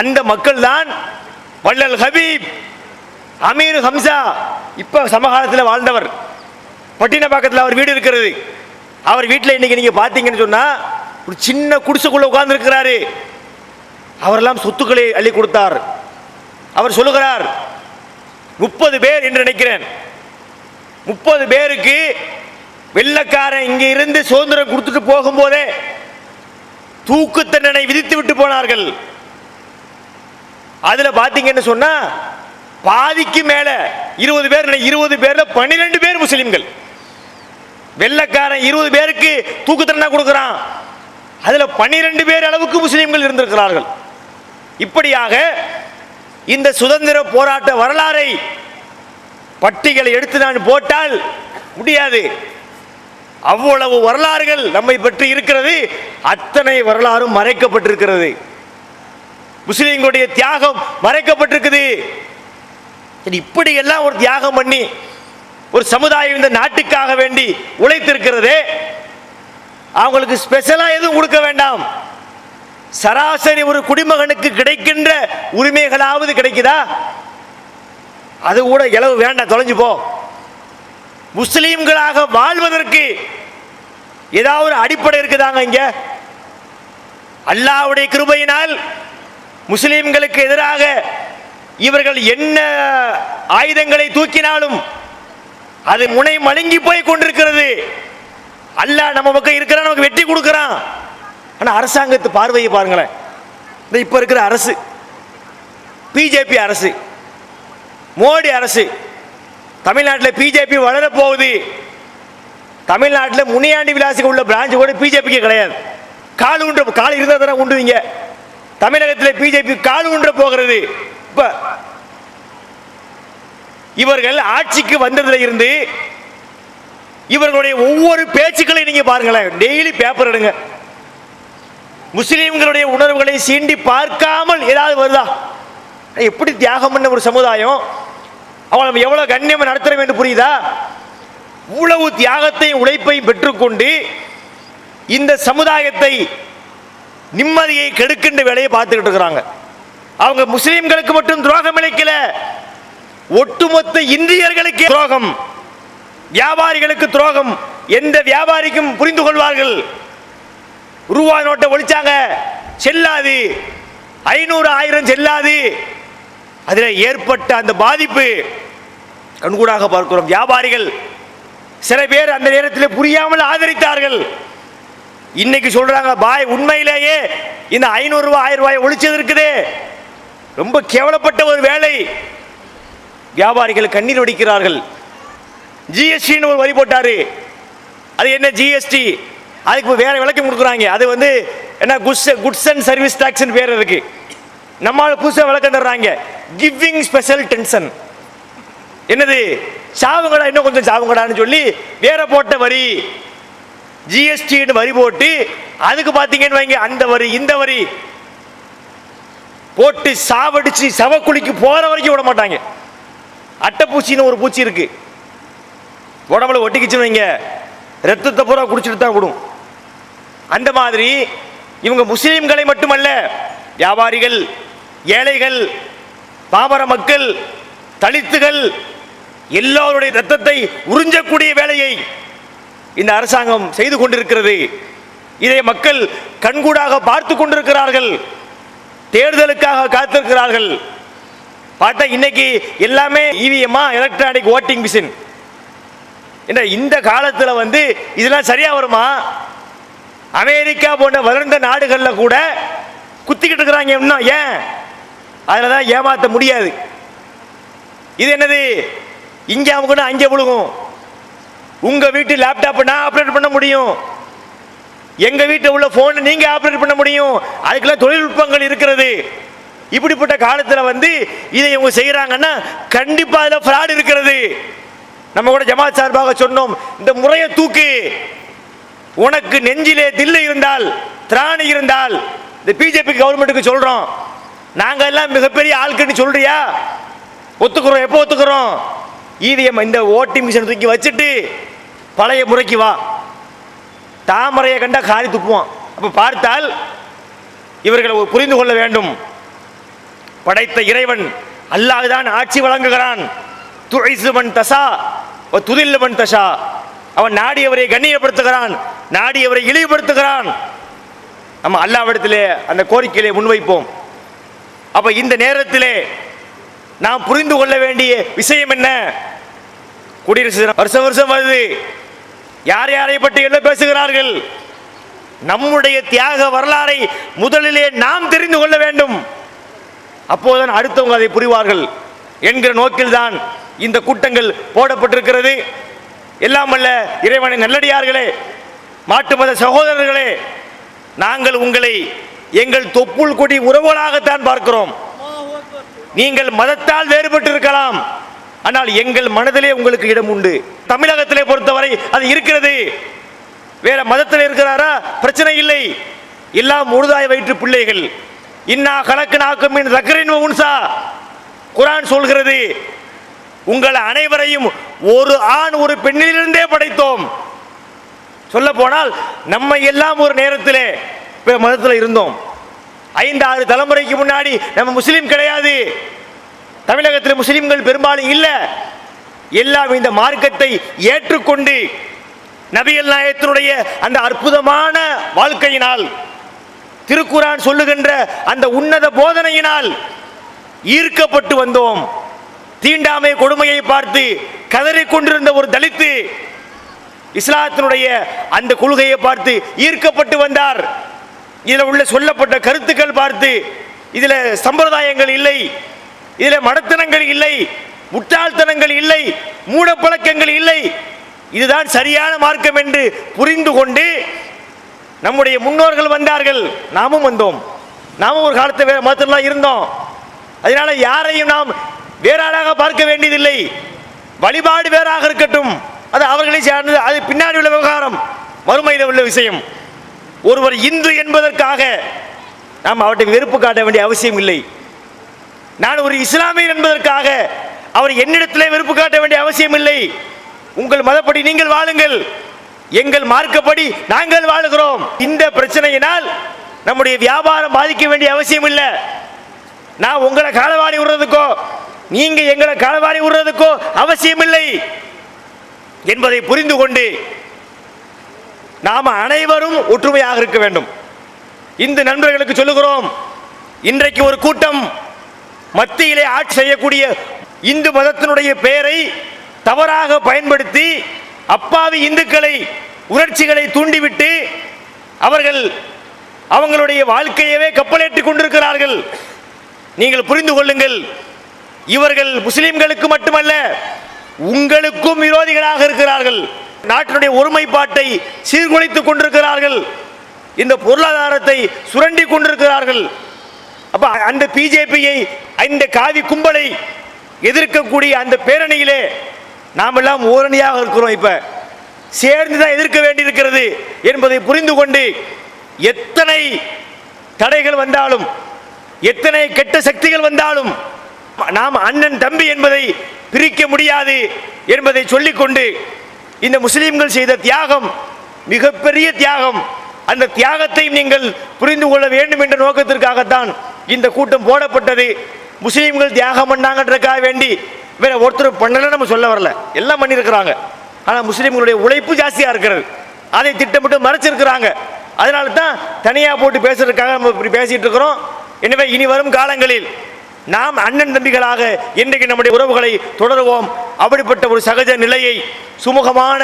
அந்த மக்கள் தான் வள்ளல் ஹபீப், அமீர் ஹம்சா. இப்ப சமகாலத்தில் வாழ்ந்தவர். பட்டினப்பாக்கத்தில் அவர் வீடு இருக்கிறது. அவர் வீட்டில் இன்னைக்கு நீங்க பாத்தீங்கன்னு சொன்னா ஒரு சின்ன குடிசைக்குள்ள உட்கார்ந்து இருக்கிறாரு. அவரெல்லாம் சொத்துக்களை அள்ளி கொடுத்தார். அவர் சொல்லுகிறார், 30 பேர் என்று நினைக்கிறேன், 30 பேருக்கு வெள்ளக்காரன் இங்க இருந்து சுதந்திரம் கொடுத்துட்டு போகும்போதே தூக்கு தண்டனை விதித்து விட்டு போனார்கள். அதுல பாத்தீங்கன்னு சொன்னா பாதிக்கு மேல 20 பேர் 12 பேர்ல 12 பேர் முஸ்லிம்கள். வெள்ளக்காரன் 20 பேருக்கு தூக்கு தண்டனை கொடுக்கிறான், அதுல 12 பேர் அளவுக்கு முஸ்லிம்கள் இருந்திருக்கிறார்கள். இப்படியாக இந்த சுதந்திர போராட்ட வரலாறை பட்டியலை எடுத்து நான் போட்டால் முடியாது. அவ்வளவு வரலாறுகள் நம்மை பற்றி இருக்கிறது. அத்தனை வரலாறும் மறைக்கப்பட்டிருக்கிறது. முஸ்லிம்களுடைய தியாகம் மறைக்கப்பட்டிருக்குது. இப்படி எல்லாம் ஒரு தியாகம் பண்ணி ஒரு சமுதாயம் இந்த நாட்டுக்காக வேண்டி உழைத்திருக்கிறது. அவங்களுக்கு ஸ்பெஷலா எதுவும் கொடுக்க வேண்டாம். சராசரி ஒரு குடிமகனுக்கு கிடைக்கின்ற உரிமைகளாவது கிடைக்குதா? அது கூட இளவு வேண்டாம், தொலைஞ்சு போ. முஸ்லீம்களாக வாழ்வதற்கு ஏதாவது ஒரு அடிப்படை இருக்குதாங்க இங்க? அல்லாஹ்வுடைய கிருபையினால் முஸ்லிம்களுக்கு எதிராக இவர்கள் என்ன ஆயுதங்களை தூக்கினாலும் அது முனை மழுங்கி போய் கொண்டிருக்கிறது. அல்லாஹ் நம்ம பக்கம் இருக்கிறான், நமக்கு வெற்றி கொடுக்கிறான். ஆனா அரசாங்கத்து பார்வையை பாருங்களேன். இந்த இப்ப இருக்கிற அரசு, பிஜேபி அரசு, மோடி அரசு, தமிழ்நாட்டில் பிஜேபி வளர போகுது. தமிழ்நாட்டில் முனியாண்டி விலாசுக்கு உள்ள பிரான்ச் கூட பிஜேபிக்கு கிடையாது. கால் இருந்தால் தானே உண்டுவீங்க. தமிழகத்தில் பிஜேபி கால் ஊன்ற போகிறது. இப்ப இவர்கள் ஆட்சிக்கு வந்ததுல இருந்து இவர்களுடைய ஒவ்வொரு பேச்சுக்களை நீங்க பாருங்களேன். டெய்லி பேப்பர் எடுங்க. முஸ்லிம்களுடைய உணர்வுகளை சீண்டி பார்க்காமல் ஏதாவது வருதா? எப்படி தியாகம் பண்ண ஒரு சமுதாயம், அவங்களை எவ்வளவு கண்ணியம் நடத்த வேண்டும் புரியுதா? இவ்வளவு தியாகத்தையும் உழைப்பையும் பெற்றுக்கொண்டு இந்த சமுதாயத்தை நிம்மதியை கெடுக்கின்ற வேலையை பார்த்துக்கிட்டு இருக்கிறாங்க. அவங்க முஸ்லிம்களுக்கு மட்டும் துரோகம் இழைக்கல, ஒட்டுமொத்த இந்தியர்களுக்கு துரோகம், வியாபாரிகளுக்கு துரோகம். எந்த வியாபாரிக்கும் புரிந்து கொள்வார்கள். ரூபாய் நோட்டை ஒழிச்சாங்க, செல்லாது. 500 1000 செல்லாது. அதில் ஏற்பட்ட அந்த பாதிப்பு கண்கூடாக பார்க்கிறோம். வியாபாரிகள் சில பேர் அந்த நேரத்தில் புரியாமல் ஆதரித்தார்கள். இன்னைக்கு சொல்றாங்க, பாய் உண்மையிலேயே இந்த 500 ரூபாய் 1000 ரூபாய் ஒழிச்சது இருக்குது, ரொம்ப கேவலப்பட்ட ஒரு வேலை. வியாபாரிகள் கண்ணீர் வடிக்கிறார்கள். ஜிஎஸ்டின்னு ஒரு வரி போட்டாரு. அது என்ன ஜிஎஸ்டி? அதுக்கு வேற விளக்கம் கொடுக்குறாங்க. அது வந்து என்ன, குட்ஸ் அண்ட் சர்வீஸ் டாக்ஸ் பேர் இருக்கு. நம்மளால புதுசாக விளக்கம் தர்றாங்க. Giving special tension. என்னது? சாவுங்கடா, இன்னும் கொஞ்சம் சாவுங்கடான்னு சொல்லி வேற போட்ட வரி. ஜிஎஸ்டின்னு வரி போட்டு அதுக்கு பார்த்தீங்கன்னு வைங்க, அந்த வரி இந்த வரி போட்டு சாவடிச்சு சவக்குழிக்கு போற வரைக்கும் விட மாட்டாங்க. அட்டைப்பூச்சின்னு ஒரு பூச்சி இருக்கு, உடம்புல ஒட்டிக்கிச்சுன்னு வைங்க, ரத்தத்தை பூரா குடிச்சிட்டு தான் விடும். அந்த மாதிரி இவங்க முஸ்லிம்களை மட்டுமல்ல, வியாபாரிகள், ஏழைகள், பாமர மக்கள், தலித்துகள் எல்லோருடைய ரத்தத்தை உறிஞ்சக்கூடிய வேலையை இந்த அரசாங்கம் செய்து கொண்டிருக்கிறது. இதை மக்கள் கண்கூடாக பார்த்து கொண்டிருக்கிறார்கள். தேர்தலுக்காக காத்திருக்கிறார்கள். பார்த்தா இன்னைக்கு எல்லாமே இவிஎம்மா, எலக்ட்ரானிக் ஓட்டிங் மிஷின். இந்த காலத்தில் வந்து இதெல்லாம் சரியா வருமா? அமெரிக்கா போன்ற வளர்ந்த நாடுகளில் கூட குத்திக்கிட்டு இருக்கிறாங்க. இன்னும் ஏன்? அதில் தான் ஏமாற்ற முடியாது. இது என்னது? இங்கே அவங்க அங்கே விழுகும். உங்க வீட்டு லேப்டாப் நான் ஆப்ரேட் பண்ண முடியும், எங்க வீட்டில் உள்ள போன் நீங்க ஆப்ரேட் பண்ண முடியும். அதுக்கெல்லாம் தொழில்நுட்பங்கள் இருக்கிறது. இப்படிப்பட்ட காலத்தில் வந்து இதை இவங்க செய்யறாங்கன்னா கண்டிப்பா அதில் ஃப்ராட் இருக்கிறது. நம்ம கூட ஜமாத் சார்பாக சொன்னோம், இந்த முறையை தூக்கு. உனக்கு நெஞ்சிலே தில்லு இருந்தால், திராணி இருந்தால், இந்த பிஜேபி கவர்மெண்ட்டுக்கு சொல்றோம், நாங்க எல்லாம் மிகப்பெரிய ஆட்கள்னு சொல்றியா? ஒத்துக்கிறோம். எப்போ ஒத்துக்கிறோம்? இவிஎம் இந்த ஓட்டிங் மிஷின் தூக்கி வச்சுட்டு பழைய முறைக்கு வா. தாமரையை கண்டா காரி துப்புவான். அப்ப பார்த்தால் இவர்களை புரிந்து கொள்ள வேண்டும். படைத்த இறைவன் அல்லாஹ் தான் ஆட்சி வழங்குகிறான். துஇஸுமன் தஷா வ துதில்லுமன் தஷா. அவன் நாடியவரை கண்ணியப்படுத்துகிறான், நாடியவரை இழிவுபடுத்துகிறான். நம்ம அல்லாஹ்விடத்திலே அந்த கோரிக்கையை முன்வைப்போம். அப்ப இந்த நேரத்திலே நாம் புரிந்து கொள்ள வேண்டிய விஷயம் என்ன? குடியரசு தினம் வருஷம் வருஷம் வருது. யார் யாரை பற்றி என்ன பேசுகிறார்கள்? நம்முடைய தியாக வரலாறை முதலிலே நாம் தெரிந்து கொள்ள வேண்டும். அப்போதுதான் அடுத்தவங்க அதை புரிவார்கள் என்கிற நோக்கில் தான் இந்த கூட்டங்கள் போடப்பட்டிருக்கிறது. எல்லாம் வல்ல இறைவனின் நல்லடியார்களே, மாட்டு மத சகோதரர்களே, நாங்கள் உங்களை எங்கள் தொப்புள் கொடி உறவுகளாகத்தான் பார்க்கிறோம். நீங்கள் மதத்தால் வேறுபட்டு இருக்கலாம், ஆனால் எங்கள் மனதிலே உங்களுக்கு இடம் உண்டு. தமிழகத்திலே பொறுத்தவரை அது இருக்கிறது. வேற மதத்தில் இருக்கிறாரா, பிரச்சனை இல்லை. எல்லாம் முழுதாய் வயிற்று பிள்ளைகள். இன்னா கலக்கனாக்கும் மின் தக்ரின் வ உன்சா, குர்ஆன் சொல்கிறது, உங்கள் அனைவரையும் ஒரு ஆண் ஒரு பெண்ணிலிருந்தே படைத்தோம். சொல்ல போனால் நம்ம எல்லாம் ஒரு நேரத்திலே மதத்தில் இருந்தோம். 5-6 தலைமுறைக்கு முன்னாடி நம்ம முஸ்லீம் கிடையாது. தமிழகத்தில் முஸ்லிம்கள் பெரும்பாலும் இல்லை. எல்லாம் இந்த மார்க்கத்தை ஏற்றுக்கொண்டு நபிகள் நாயகத்தினுடைய அந்த அற்புதமான வாழ்க்கையினால், திருக்குர்ஆன் சொல்லுகின்ற அந்த உன்னத போதனையினால் ஈர்க்கப்பட்டு வந்தோம். தீண்டாமை கொடுமையை பார்த்து கதறிக்கொண்டிருந்த ஒரு தலித்து இஸ்லாத்தினுடைய அந்த கொள்கையை பார்த்து ஈர்க்கப்பட்டு வந்தார். இதில் உள்ள சொல்லப்பட்ட கருத்துக்கள் பார்த்து, இதில் சம்பிரதாயங்கள் இல்லை, இதில் மடத்தனங்கள் இல்லை, முட்டாள்தனங்கள் இல்லை, மூடப்பழக்கங்கள் இல்லை, இதுதான் சரியான மார்க்கம் என்று புரிந்து கொண்டு நம்முடைய முன்னோர்கள் வந்தார்கள். நாமும் வந்தோம். நாமும் ஒரு காலத்தில் வேறு மதத்தில் இருந்தோம். அதனால யாரையும் நாம் வேறாளாக பார்க்க வேண்டியதில்லை. வழிபாடு வேறாக இருக்கட்டும், அது அவர்களை சார்ந்தது, அது பின்னாடி உள்ள விவகாரம், மறுமையில் உள்ள விஷயம். ஒருவர் இந்து என்பதற்காக நாம் அவற்றை வெறுப்பு காட்ட வேண்டிய அவசியம் இல்லை. நான் ஒரு இஸ்லாமியர் என்பதற்காக அவர் என்னிடத்திலே வெறுப்பு காட்ட வேண்டிய அவசியம் இல்லை. உங்கள் மதப்படி நீங்கள் வாழுங்கள், எங்கள் மார்க்கப்படி நாங்கள் வாழுகிறோம். இந்த பிரச்சனையினால் நம்முடைய வியாபாரம் பாதிக்க வேண்டிய அவசியம் இல்லை. நான் உங்களை காலவாரி விடுறதுக்கோ நீங்க எங்களை காலவாரி விடுறதுக்கோ அவசியம் இல்லை என்பதை புரிந்து கொண்டு நாம் அனைவரும் ஒற்றுமையாக இருக்க வேண்டும். இந்த நண்பர்களுக்கு சொல்லுகிறோம், இன்றைக்கு ஒரு கூட்டம் மத்தியிலே ஆட்சி செய்யக்கூடிய இந்து மதத்தினுடைய பெயரை தவறாக பயன்படுத்தி அப்பாவி இந்துக்களை உணர்ச்சிகளை தூண்டிவிட்டு அவங்களுடைய வாழ்க்கையவே கப்பலேற்றிக் கொண்டிருக்கிறார்கள். நீங்கள் புரிந்து கொள்ளுங்கள், இவர்கள் முஸ்லிம்களுக்கு மட்டுமல்ல உங்களுக்கும் விரோதிகளாக இருக்கிறார்கள். நாட்டினுடைய ஒருமைப்பாட்டை சீர்குலைத்துக் கொண்டிருக்கிறார்கள். இந்த பொருளாதாரத்தை சுரண்டி கொண்டிருக்கிறார்கள். அப்ப அந்த பிஜேபியை, இந்த காவி கும்பலை எதிர்க்கக்கூடிய அந்த பேரணியிலே நாம் எல்லாம் ஓரணியாக இருக்கிறோம். இப்ப சேர்ந்துதான் எதிர்க்க வேண்டியிருக்கிறது என்பதை புரிந்து கொண்டு, எத்தனை தடைகள் வந்தாலும், எத்தனை கெட்ட சக்திகள் வந்தாலும் நாம் அண்ணன் தம்பி என்பதை பிரிக்க முடியாது என்பதை சொல்லிக்கொண்டு, இந்த முஸ்லிம்கள் செய்த தியாகம் மிகப்பெரிய தியாகம். அந்த தியாகத்தை நீங்கள் புரிந்து கொள்ள வேண்டும் என்ற நோக்கத்திற்காகத்தான் இந்த கூட்டம் போடப்பட்டது. முஸ்லிம்கள் தியாகம் பண்ணாங்கன்றதுக்காக வேண்டி வேற ஒருத்தர் பண்ணல நம்ம சொல்ல வரல, எல்லாம் பண்ணியிருக்கிறாங்க. ஆனால் முஸ்லிம்களுடைய உழைப்பு ஜாஸ்தியாக இருக்கிறது, அதை திட்டமிட்டு மறைச்சிருக்கிறாங்க. அதனால தான் தனியாக போட்டு பேசுறதுக்காக நம்ம இப்படி பேசிட்டு இருக்கிறோம். எனவே இனி வரும் காலங்களில் நாம் அண்ணன் தம்பிகளாக இன்றைக்கு நம்முடைய உறவுகளை தொடருவோம். அப்படிப்பட்ட ஒரு சகஜ நிலையை, சுமூகமான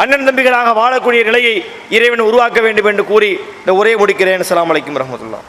அண்ணன் தம்பிகளாக வாழக்கூடிய நிலையை இறைவன் உருவாக்க வேண்டும் என்று கூறி இந்த உரையை முடிக்கிறேன். அஸ்ஸலாமு அலைக்கும் வரஹ்மத்துல்லாஹ்.